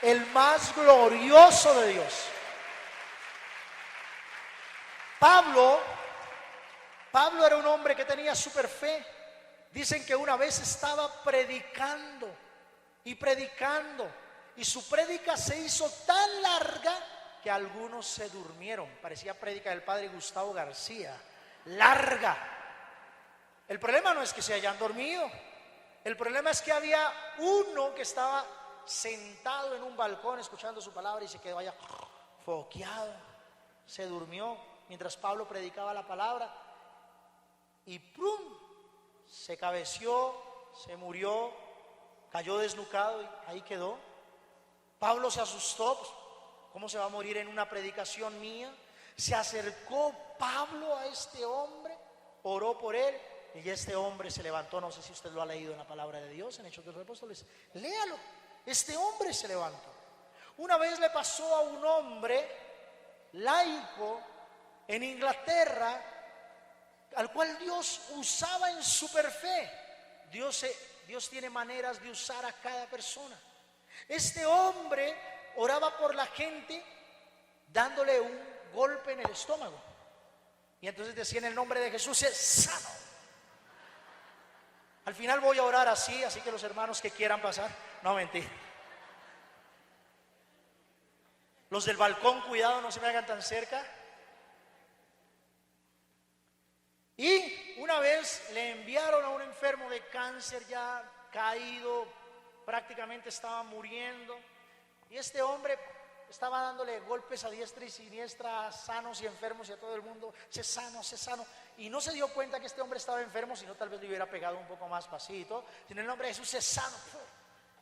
El más glorioso de Dios. Pablo era un hombre que tenía super fe. Dicen que una vez estaba predicando y su prédica se hizo tan larga que algunos se durmieron. Parecía prédica del padre Gustavo García, larga. El problema no es que se hayan dormido, el problema es que había uno que estaba sentado en un balcón escuchando su palabra y se quedó allá foqueado, se durmió mientras Pablo predicaba la palabra y ¡prum! Se cabeció, se murió, cayó desnucado y ahí quedó. Pablo se asustó, pues, ¿cómo se va a morir en una predicación mía? Se acercó Pablo a este hombre, oró por él y este hombre se levantó. No sé si usted lo ha leído en la palabra de Dios, en Hechos de los Apóstoles. Léalo, este hombre se levantó. Una vez le pasó a un hombre laico en Inglaterra, al cual Dios usaba en super fe. Dios tiene maneras de usar a cada persona. Este hombre oraba por la gente dándole un golpe en el estómago. Y entonces decía: en el nombre de Jesús es sano. Al final voy a orar así que los hermanos que quieran pasar. No, mentira. Los del balcón, cuidado, no se me hagan tan cerca. Y una vez le enviaron a un enfermo de cáncer ya caído, prácticamente estaba muriendo. Y este hombre estaba dándole golpes a diestra y siniestra, sanos y enfermos, y a todo el mundo: sé sano, sé sano. Y no se dio cuenta que este hombre estaba enfermo, sino tal vez le hubiera pegado un poco más pasito. En el nombre de Jesús, sé sano.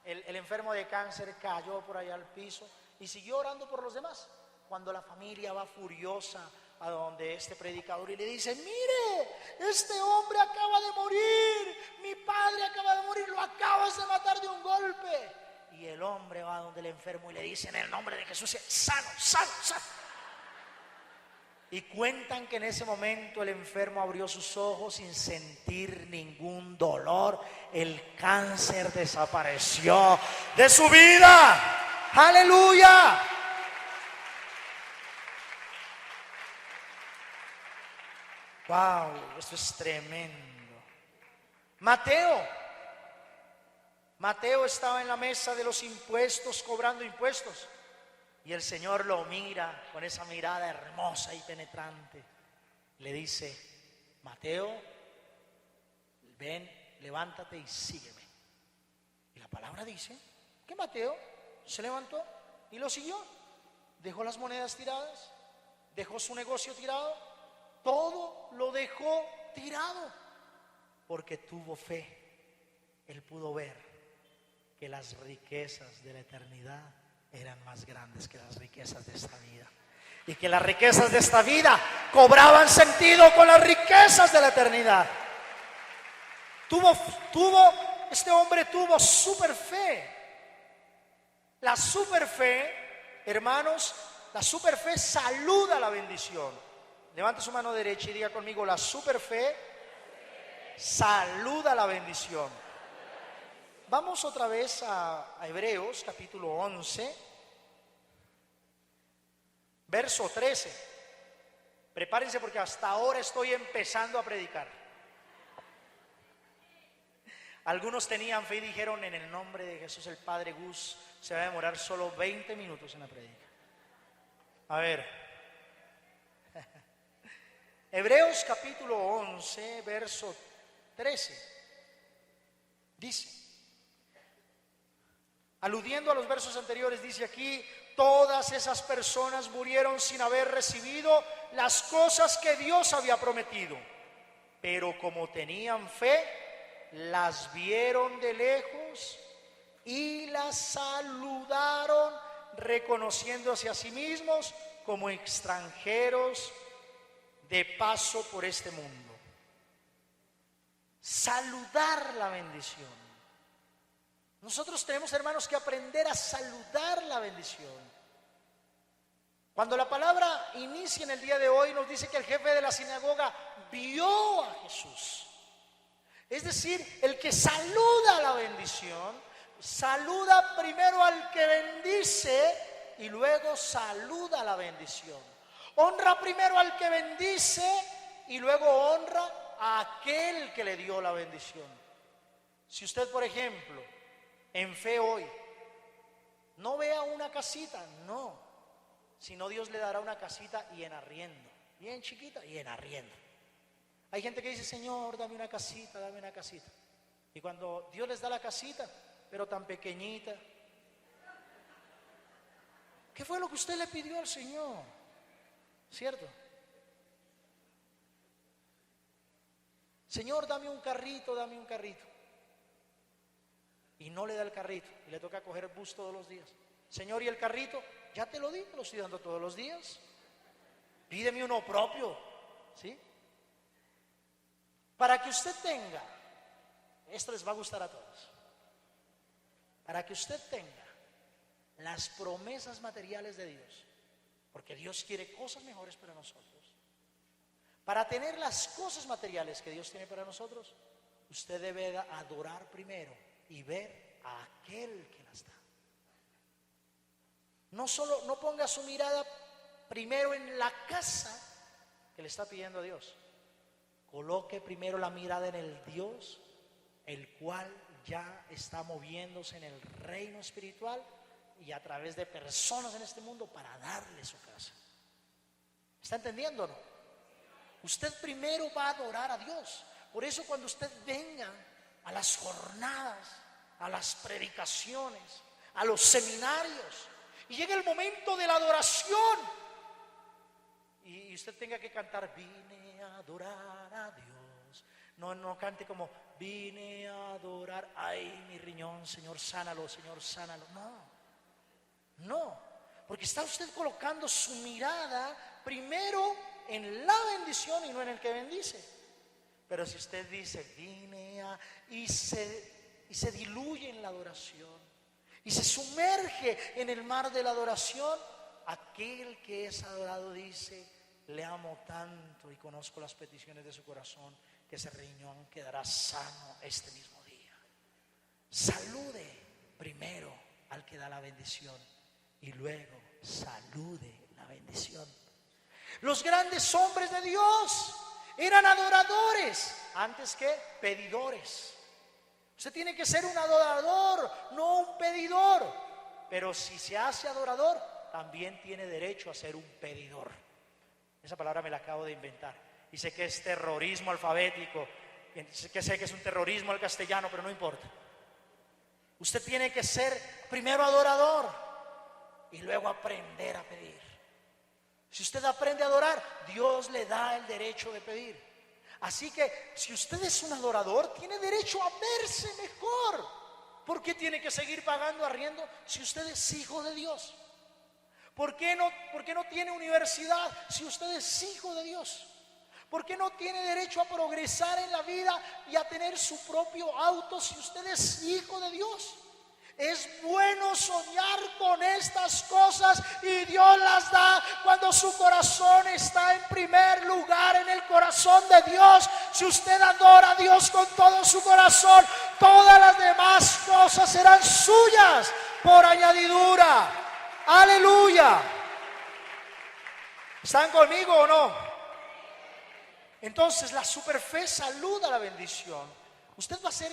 El enfermo de cáncer cayó por allá al piso y siguió orando por los demás. Cuando la familia va furiosa a donde este predicador y le dice: mire, este hombre acaba de morir, mi padre acaba de morir, lo acabas de matar de un golpe. Y el hombre va donde el enfermo y le dice: en el nombre de Jesús, sano, sano, sano. Y cuentan que en ese momento el enfermo abrió sus ojos sin sentir ningún dolor. El cáncer desapareció de su vida. ¡Aleluya! Wow, esto es tremendo. Mateo estaba en la mesa de los impuestos, cobrando impuestos. Y el Señor lo mira con esa mirada hermosa y penetrante. Le dice: Mateo, ven, levántate y sígueme. Y la palabra dice que Mateo se levantó y lo siguió. Dejó las monedas tiradas, dejó su negocio tirado, todo lo dejó tirado, porque tuvo fe. Él pudo ver que las riquezas de la eternidad eran más grandes que las riquezas de esta vida, y que las riquezas de esta vida cobraban sentido con las riquezas de la eternidad. Este hombre tuvo super fe. La super fe, hermanos, la super fe saluda la bendición. Levante su mano derecha y diga conmigo: la super fe saluda la bendición. Vamos otra vez a Hebreos capítulo 11, verso 13. Prepárense porque hasta ahora estoy empezando a predicar. Algunos tenían fe y dijeron: en el nombre de Jesús el Padre Gus se va a demorar solo 20 minutos en la predica. A ver, Hebreos capítulo 11, verso 13, dice, aludiendo a los versos anteriores, dice aquí: todas esas personas murieron sin haber recibido las cosas que Dios había prometido, pero como tenían fe, las vieron de lejos y las saludaron, reconociéndose a sí mismos como extranjeros de paso por este mundo. Saludar la bendición. Nosotros tenemos, hermanos, que aprender a saludar la bendición. Cuando la palabra inicia en el día de hoy, nos dice que el jefe de la sinagoga vio a Jesús. Es decir, el que saluda la bendición, saluda primero al que bendice y luego saluda la bendición. Honra primero al que bendice y luego honra a aquel que le dio la bendición. Si usted, por ejemplo, en fe hoy no vea una casita, no, sino Dios le dará una casita y en arriendo, bien chiquita y en arriendo. Hay gente que dice: Señor, dame una casita, dame una casita. Y cuando Dios les da la casita, pero tan pequeñita, ¿qué fue lo que usted le pidió al Señor? ¿Cierto? Señor, dame un carrito, dame un carrito. Y no le da el carrito y le toca coger bus todos los días. Señor, ¿y el carrito? Ya te lo di, te lo estoy dando todos los días. Pídeme uno propio, ¿sí? Para que usted tenga, esto les va a gustar a todos, para que usted tenga las promesas materiales de Dios, porque Dios quiere cosas mejores para nosotros. Para tener las cosas materiales que Dios tiene para nosotros, usted debe adorar primero y ver a aquel que las da. No ponga su mirada primero en la casa que le está pidiendo a Dios. Coloque primero la mirada en el Dios, el cual ya está moviéndose en el reino espiritual y a través de personas en este mundo para darle su casa. ¿Está entendiendo o no? Usted primero va a adorar a Dios. Por eso cuando usted venga a las jornadas, a las predicaciones, a los seminarios, y llegue el momento de la adoración y usted tenga que cantar: vine a adorar a Dios. No cante como: vine a adorar, ay, mi riñón, Señor, sánalo, Señor, sánalo. No, porque está usted colocando su mirada primero en la bendición y no en el que bendice. Pero si usted dice: vine a, y se diluye en la adoración y se sumerge en el mar de la adoración, aquel que es adorado dice: le amo tanto y conozco las peticiones de su corazón, que ese riñón quedará sano este mismo día. Salude primero al que da la bendición y luego salude la bendición. Los grandes hombres de Dios eran adoradores antes que pedidores. Usted tiene que ser un adorador, no un pedidor. Pero si se hace adorador, también tiene derecho a ser un pedidor. Esa palabra me la acabo de inventar. Y sé que es terrorismo alfabético, que sé que es un terrorismo al castellano, pero no importa. Usted tiene que ser primero adorador y luego aprender a pedir. Si usted aprende a adorar, Dios le da el derecho de pedir. Así que si usted es un adorador, tiene derecho a verse mejor. ¿Por qué tiene que seguir pagando arriendo si usted es hijo de Dios? ¿Por qué no tiene universidad si usted es hijo de Dios? ¿Por qué no tiene derecho a progresar en la vida y a tener su propio auto si usted es hijo de Dios? Es bueno soñar con estas cosas y Dios las da cuando su corazón está en primer lugar en el corazón de Dios. Si usted adora a Dios con todo su corazón, todas las demás cosas serán suyas por añadidura. Aleluya. ¿Están conmigo o no? Entonces la superfe saluda la bendición. Usted va a hacer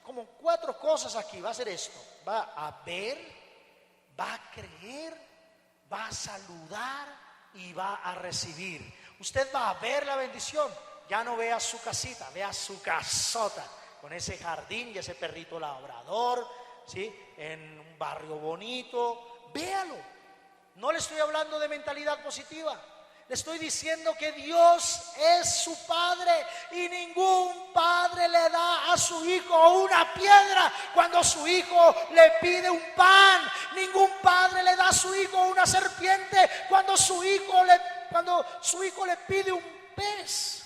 como 4 cosas aquí. Va a hacer esto: va a ver, va a creer, va a saludar y va a recibir. Usted va a ver la bendición. Ya no vea su casita, vea su casota, con ese jardín y ese perrito labrador, ¿sí? En un barrio bonito. Véalo. No le estoy hablando de mentalidad positiva. Le estoy diciendo que Dios es su padre y ningún padre le da a su hijo una piedra cuando su hijo le pide un pan. Ningún padre le da a su hijo una serpiente cuando su hijo le pide un pez.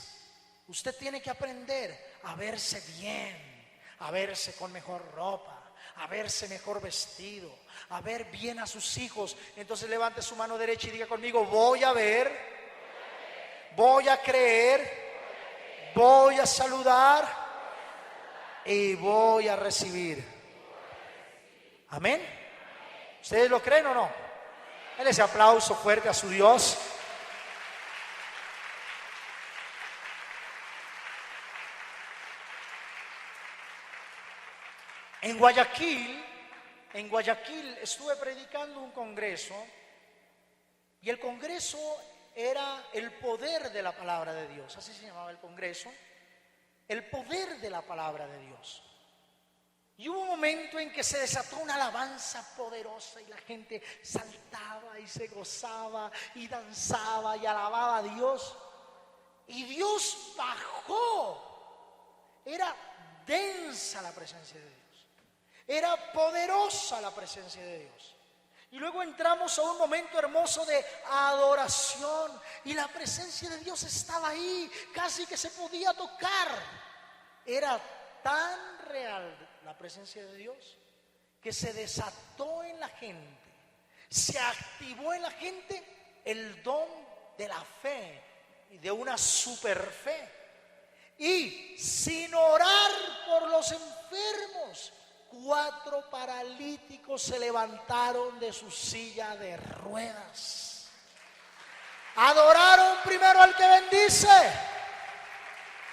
Usted tiene que aprender a verse bien, a verse con mejor ropa, a verse mejor vestido, a ver bien a sus hijos. Entonces levante su mano derecha y diga conmigo: voy a ver, voy a creer, voy a saludar y voy a recibir. Amén. ¿Ustedes lo creen o no? Denle ese aplauso fuerte a su Dios. En Guayaquil estuve predicando un congreso y el congreso era el poder de la palabra de Dios. Así se llamaba el congreso, el poder de la palabra de Dios. Y hubo un momento en que se desató una alabanza poderosa y la gente saltaba y se gozaba y danzaba y alababa a Dios. Y Dios bajó. Era densa la presencia de Dios. Era poderosa la presencia de Dios. Y luego entramos a un momento hermoso de adoración y la presencia de Dios estaba ahí, casi que se podía tocar. Era tan real la presencia de Dios que se desató en la gente, se activó en la gente el don de la fe y de una super fe. Y sin orar por los enfermos, 4 paralíticos se levantaron de su silla de ruedas. Adoraron primero al que bendice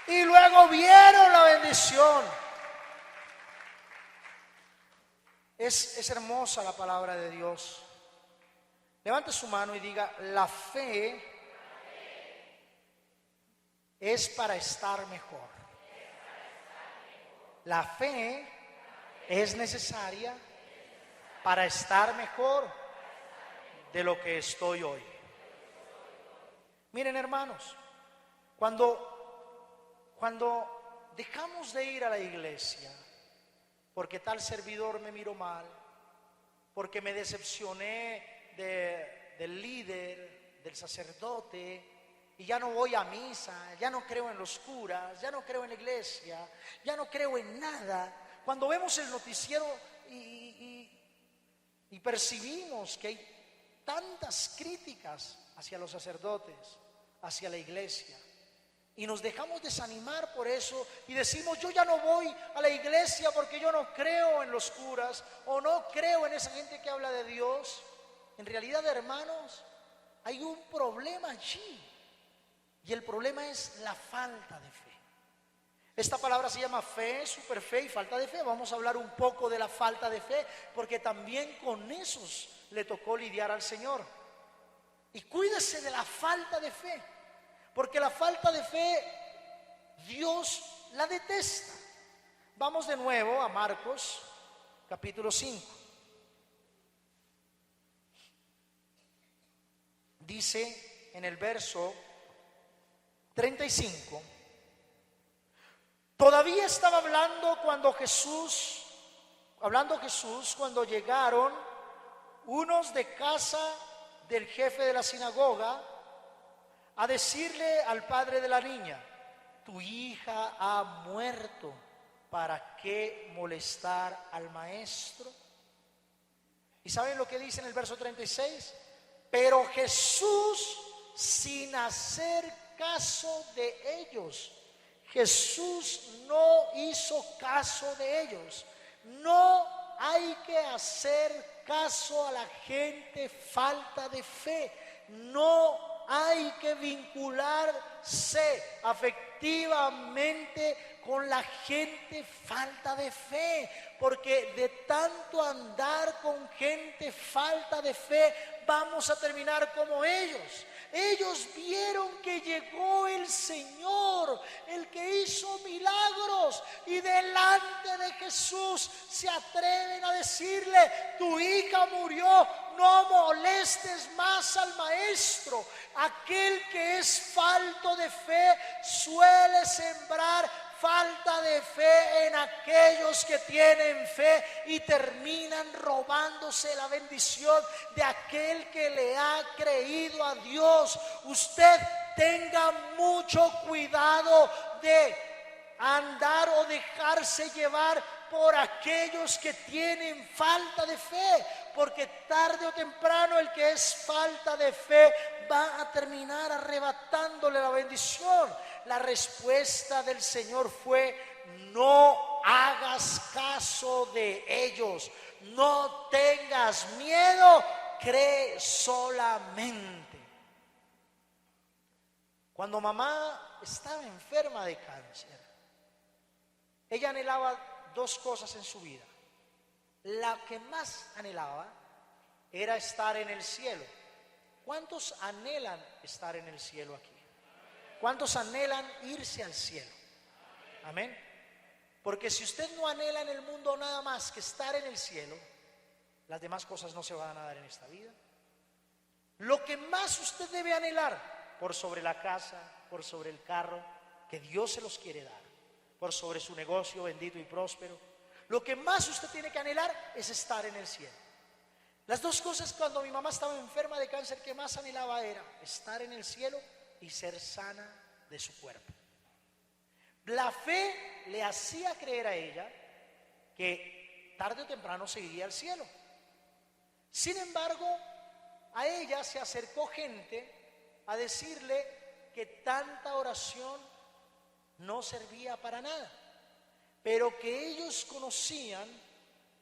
y luego vieron la bendición. Es hermosa la palabra de Dios. Levante su mano y diga: la fe es para estar mejor. La fe es necesaria para estar mejor de lo que estoy hoy. Miren, hermanos, cuando dejamos de ir a la iglesia porque tal servidor me miró mal, porque me decepcioné del líder, del sacerdote, y ya no voy a misa, ya no creo en los curas, ya no creo en la iglesia, ya no creo en nada. Cuando vemos el noticiero y percibimos que hay tantas críticas hacia los sacerdotes, hacia la iglesia, y nos dejamos desanimar por eso y decimos: yo ya no voy a la iglesia porque yo no creo en los curas o no creo en esa gente que habla de Dios. En realidad, hermanos, hay un problema allí. Y el problema es la falta de fe. Esta palabra se llama fe, superfe y falta de fe. Vamos a hablar un poco de la falta de fe, porque también con esos le tocó lidiar al Señor. Y cuídese de la falta de fe, porque la falta de fe Dios la detesta. Vamos de nuevo a Marcos capítulo 5. Dice en el verso 35: todavía estaba hablando Jesús cuando llegaron unos de casa del jefe de la sinagoga a decirle al padre de la niña: tu hija ha muerto, ¿para qué molestar al maestro? ¿Y saben lo que dice en el verso 36? Pero Jesús, sin hacer caso de ellos, Jesús no hizo caso de ellos. No hay que hacer caso a la gente falta de fe. No hay que vincularse afectivamente con la gente falta de fe, porque de tanto andar con gente falta de fe vamos a terminar como ellos. Ellos vieron que llegó el Señor, el que hizo milagros, y delante de Jesús se atreven a decirle: tu hija murió, no molestes más al maestro. Aquel que es falto de fe suele sembrar falta de fe en aquellos que tienen fe y terminan robándose la bendición de aquel que le ha creído a Dios. Usted tenga mucho cuidado de andar o dejarse llevar por aquellos que tienen falta de fe, porque tarde o temprano el que es falta de fe va a terminar arrebatándole la bendición. La respuesta del Señor fue: no hagas caso de ellos, no tengas miedo, cree solamente. Cuando mamá estaba enferma de cáncer, ella anhelaba dos cosas en su vida. La que más anhelaba era estar en el cielo. ¿Cuántos anhelan estar en el cielo aquí? ¿Cuántos anhelan irse al cielo? Amén. Porque si usted no anhela en el mundo nada más que estar en el cielo, las demás cosas no se van a dar en esta vida. Lo que más usted debe anhelar, por sobre la casa, por sobre el carro, que Dios se los quiere dar, por sobre su negocio bendito y próspero, lo que más usted tiene que anhelar es estar en el cielo. Las dos cosas cuando mi mamá estaba enferma de cáncer que más anhelaba era estar en el cielo y ser sana de su cuerpo. La fe le hacía creer a ella que tarde o temprano se iría al cielo. Sin embargo, a ella se acercó gente a decirle que tanta oración no servía para nada, pero que ellos conocían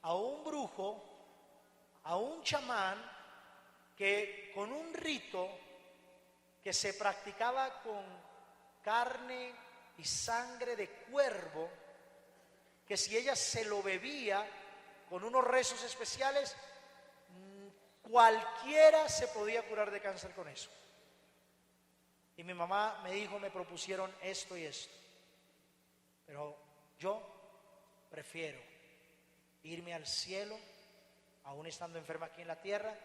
a un brujo, a un chamán, que con un rito que se practicaba con carne y sangre de cuervo, que si ella se lo bebía con unos rezos especiales, cualquiera se podía curar de cáncer con eso. Y mi mamá me dijo, me propusieron esto y esto, pero yo prefiero irme al cielo, aún estando enferma aquí en la tierra,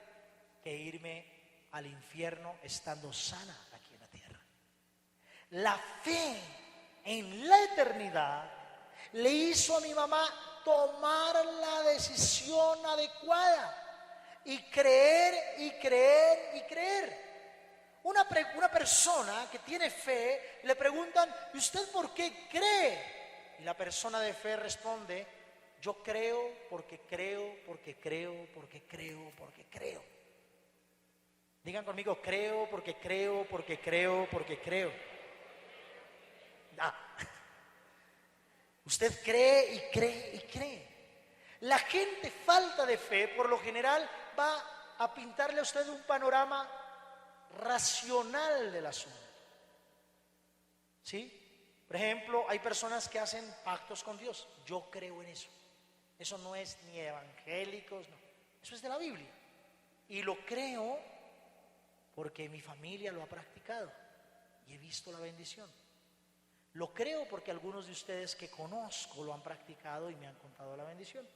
que irme al infierno estando sana aquí en la tierra. La fe en la eternidad le hizo a mi mamá tomar la decisión adecuada y creer y creer y creer. Una persona que tiene fe, le preguntan, ¿y usted por qué cree? Y la persona de fe responde, yo creo porque creo, porque creo, porque creo, porque creo. Digan conmigo, creo porque creo, porque creo, porque creo. Usted cree y cree y cree. La gente falta de fe, por lo general, va a pintarle a usted un panorama racional del asunto. ¿Sí? Por ejemplo, hay personas que hacen pactos con Dios. Yo creo en eso. Eso no es ni evangélicos, no. Eso es de la Biblia. Y lo creo porque mi familia lo ha practicado y he visto la bendición. Lo creo porque algunos de ustedes que conozco lo han practicado y me han contado la bendición.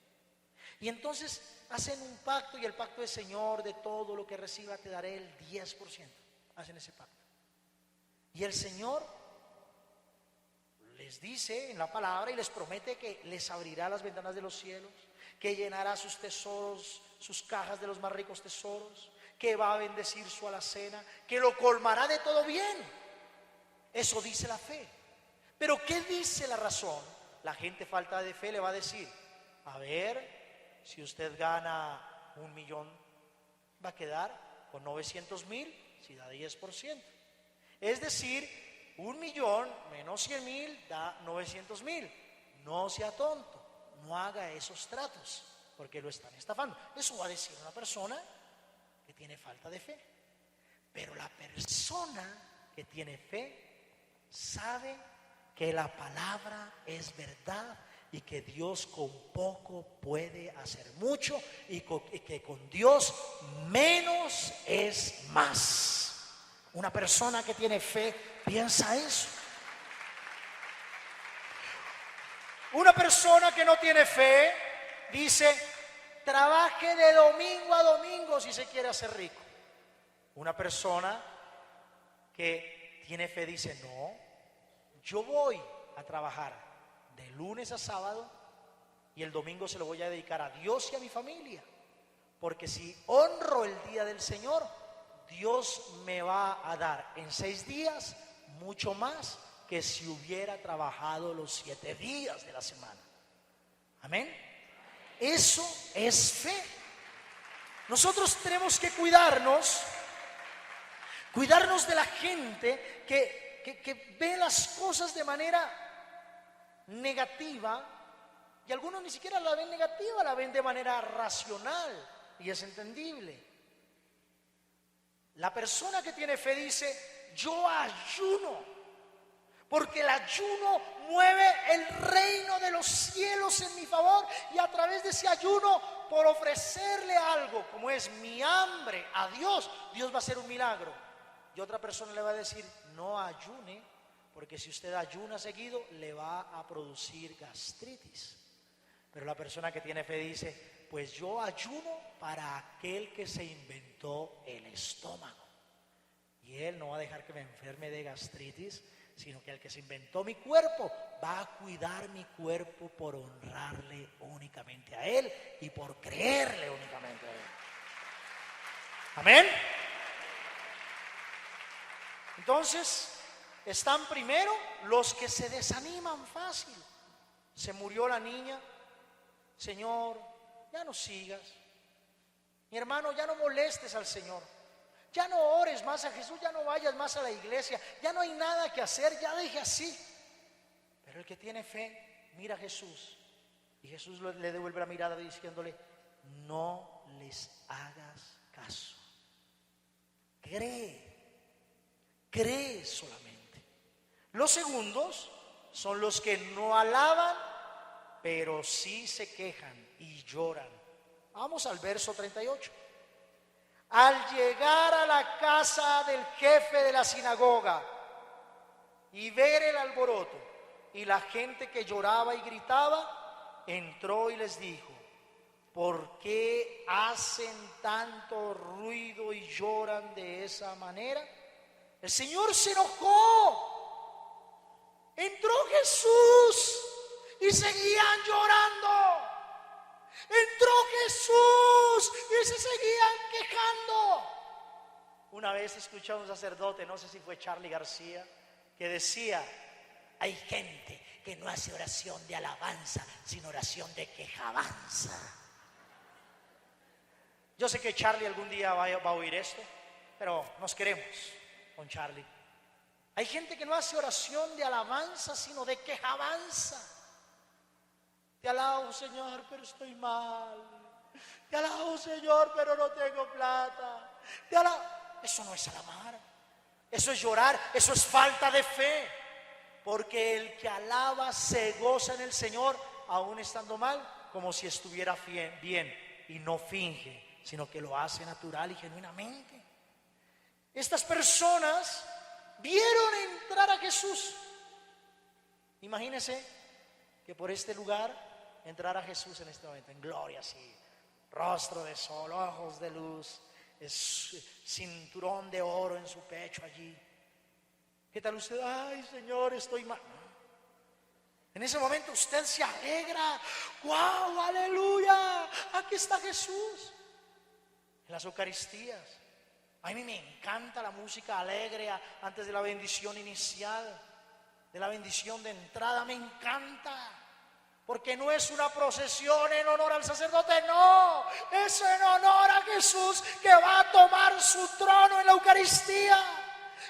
Y entonces hacen un pacto, y el pacto es: Señor, de todo lo que reciba te daré el 10%. Hacen ese pacto. Y el Señor les dice en la palabra y les promete que les abrirá las ventanas de los cielos, que llenará sus tesoros, sus cajas de los más ricos tesoros, que va a bendecir su alacena, que lo colmará de todo bien. Eso dice la fe. Pero ¿qué dice la razón? La gente falta de fe le va a decir: a ver, si usted gana 1 millón, va a quedar con 900,000 si da 10%. Es decir, 1 millón menos 100,000 da 900,000. No sea tonto, no haga esos tratos, porque lo están estafando. Eso va a decir una persona que tiene falta de fe. Pero la persona que tiene fe sabe que la palabra es verdad y que Dios con poco puede hacer mucho, y que con Dios menos es más. Una persona que tiene fe piensa eso. Una persona que no tiene fe dice: trabaje de domingo a domingo si se quiere hacer rico. Una persona que tiene fe dice: no, yo voy a trabajar de lunes a sábado y el domingo se lo voy a dedicar a Dios y a mi familia, porque si honro el día del Señor, Dios me va a dar en 6 días mucho más que si hubiera trabajado los 7 días de la semana. Amén. Eso es fe. Nosotros tenemos que cuidarnos de la gente que ve las cosas de manera negativa, y algunos ni siquiera la ven negativa, la ven de manera racional, y es entendible. La persona que tiene fe dice: yo ayuno, porque el ayuno mueve el reino de los cielos en mi favor, y a través de ese ayuno, por ofrecerle algo como es mi hambre a Dios, Dios va a hacer un milagro. Y otra persona le va a decir: no ayune, porque si usted ayuna seguido le va a producir gastritis. Pero la persona que tiene fe dice: pues yo ayuno para aquel que se inventó el estómago, y él no va a dejar que me enferme de gastritis, sino que el que se inventó mi cuerpo va a cuidar mi cuerpo por honrarle únicamente a él y por creerle únicamente a él. Amén. Entonces, están primero los que se desaniman fácil. Se murió la niña: Señor, ya no sigas. Mi hermano, ya no molestes al Señor. Ya no ores más a Jesús, ya no vayas más a la iglesia, ya no hay nada que hacer, ya deje así. Pero el que tiene fe mira a Jesús, y Jesús le devuelve la mirada diciéndole: no les hagas caso. Cree solamente. Los segundos son los que no alaban, pero sí se quejan y lloran. Vamos al verso 38. Al llegar a la casa del jefe de la sinagoga y ver el alboroto y la gente que lloraba y gritaba, entró y les dijo: ¿por qué hacen tanto ruido y lloran de esa manera? El Señor se enojó. Entró Jesús y seguían llorando. Entró Jesús y se seguían quejando. Una vez escuché a un sacerdote, no sé si fue Charlie García, que decía: hay gente que no hace oración de alabanza, sino oración de quejabanza. Yo sé que Charlie algún día va a oír esto, pero nos queremos con Charlie. Hay gente que no hace oración de alabanza, sino de quejabanza. Te alabo, Señor, pero estoy mal. Te alabo, Señor, pero no tengo plata. Te alabo. Eso no es alabar. Eso es llorar. Eso es falta de fe. Porque el que alaba se goza en el Señor, aún estando mal, como si estuviera bien, y no finge, sino que lo hace natural y genuinamente. Estas personas vieron entrar a Jesús. Imagínense que por este lugar entrara Jesús en este momento, en gloria, así, rostro de sol, ojos de luz, cinturón de oro en su pecho allí. ¿Qué tal usted? Ay, Señor, estoy mal. En ese momento usted se alegra. ¡Wow! ¡Aleluya! Aquí está Jesús. En las Eucaristías, a mí me encanta la música alegre antes de la bendición inicial, de la bendición de entrada. Me encanta, porque no es una procesión en honor al sacerdote, no, es en honor a Jesús, que va a tomar su trono en la Eucaristía,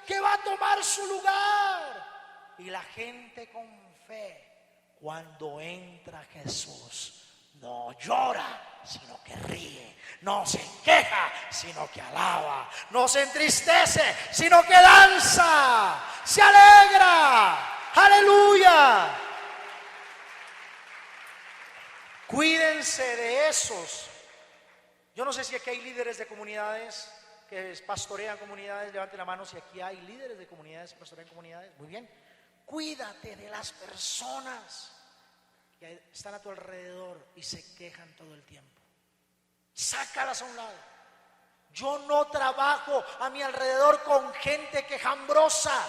que va a tomar su lugar. Y la gente con fe, cuando entra Jesús, no llora, sino que ríe. No se queja, sino que alaba. No se entristece, sino que danza. Se alegra. Aleluya. Cuídense de esos. Yo no sé si aquí hay líderes de comunidades que pastorean comunidades. Levanten la mano si aquí hay líderes de comunidades que pastorean comunidades. Muy bien. Cuídate de las personas que están a tu alrededor y se quejan todo el tiempo. Sácalas a un lado. Yo no trabajo a mi alrededor con gente quejambrosa,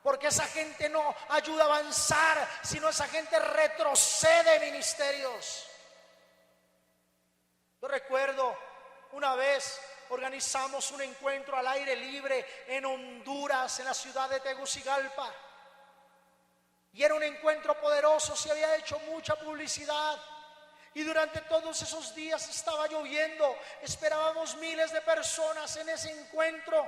porque esa gente no ayuda a avanzar, sino esa gente retrocede ministerios. Yo recuerdo una vez organizamos un encuentro al aire libre en Honduras, en la ciudad de Tegucigalpa. Y era un encuentro poderoso, se había hecho mucha publicidad. Y durante todos esos días estaba lloviendo. Esperábamos miles de personas en ese encuentro.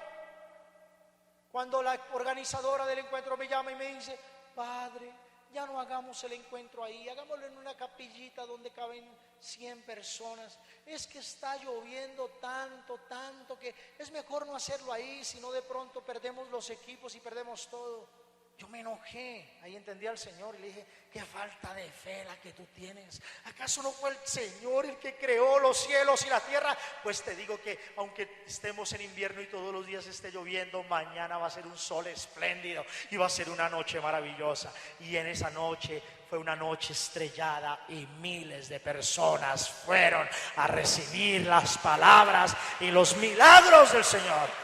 Cuando la organizadora del encuentro me llama y me dice: padre, ya no hagamos el encuentro ahí, hagámoslo en una capillita donde caben 100 personas. Es que está lloviendo tanto que es mejor no hacerlo ahí, si no de pronto perdemos los equipos y perdemos todo. Yo me enojé, ahí entendí al Señor y le dije: qué falta de fe la que tú tienes. ¿Acaso no fue el Señor el que creó los cielos y la tierra? Pues te digo que aunque estemos en invierno y todos los días esté lloviendo, mañana va a ser un sol espléndido y va a ser una noche maravillosa. Y en esa noche fue una noche estrellada y miles de personas fueron a recibir las palabras y los milagros del Señor.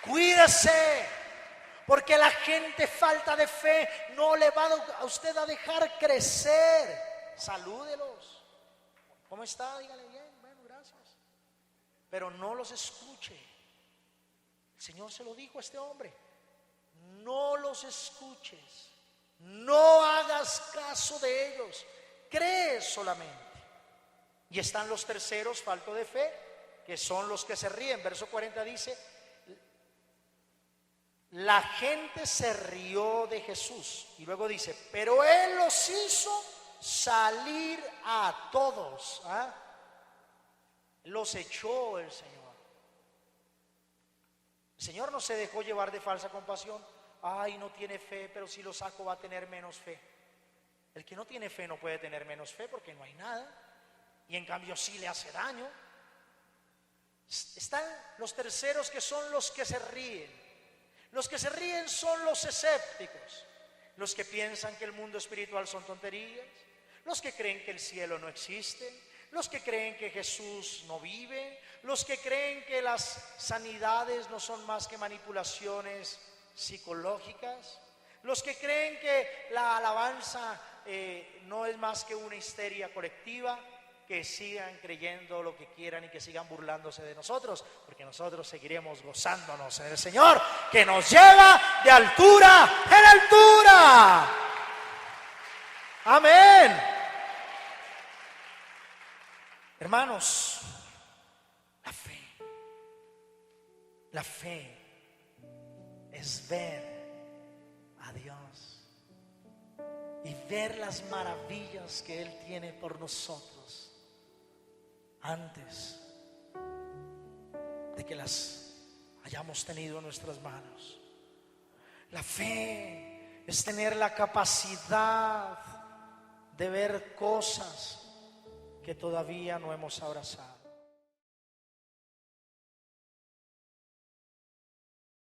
Cuídese, porque la gente falta de fe no le va a usted a dejar crecer. Salúdelos. ¿Cómo está? Dígale: bien, bueno, gracias. Pero no los escuche. El Señor se lo dijo a este hombre: no los escuches, no hagas caso de ellos, cree solamente. Y están los terceros, falto de fe, que son los que se ríen. Verso 40 dice: la gente se rió de Jesús. Y luego dice: pero Él los hizo salir a todos. Los echó el Señor. El Señor no se dejó llevar de falsa compasión. Ay, no tiene fe, pero si lo saco va a tener menos fe. El que no tiene fe no puede tener menos fe, porque no hay nada. Y en cambio sí le hace daño. Están los terceros, que son los que se ríen. Los que se ríen son los escépticos, los que piensan que el mundo espiritual son tonterías, los que creen que el cielo no existe, los que creen que Jesús no vive, los que creen que las sanidades no son más que manipulaciones psicológicas, los que creen que la alabanza no es más que una histeria colectiva. Que sigan creyendo lo que quieran y que sigan burlándose de nosotros, porque nosotros seguiremos gozándonos en el Señor, que nos lleva de altura en altura. Amén. Hermanos, la fe es ver a Dios y ver las maravillas que Él tiene por nosotros antes de que las hayamos tenido en nuestras manos. La fe es tener la capacidad de ver cosas que todavía no hemos abrazado.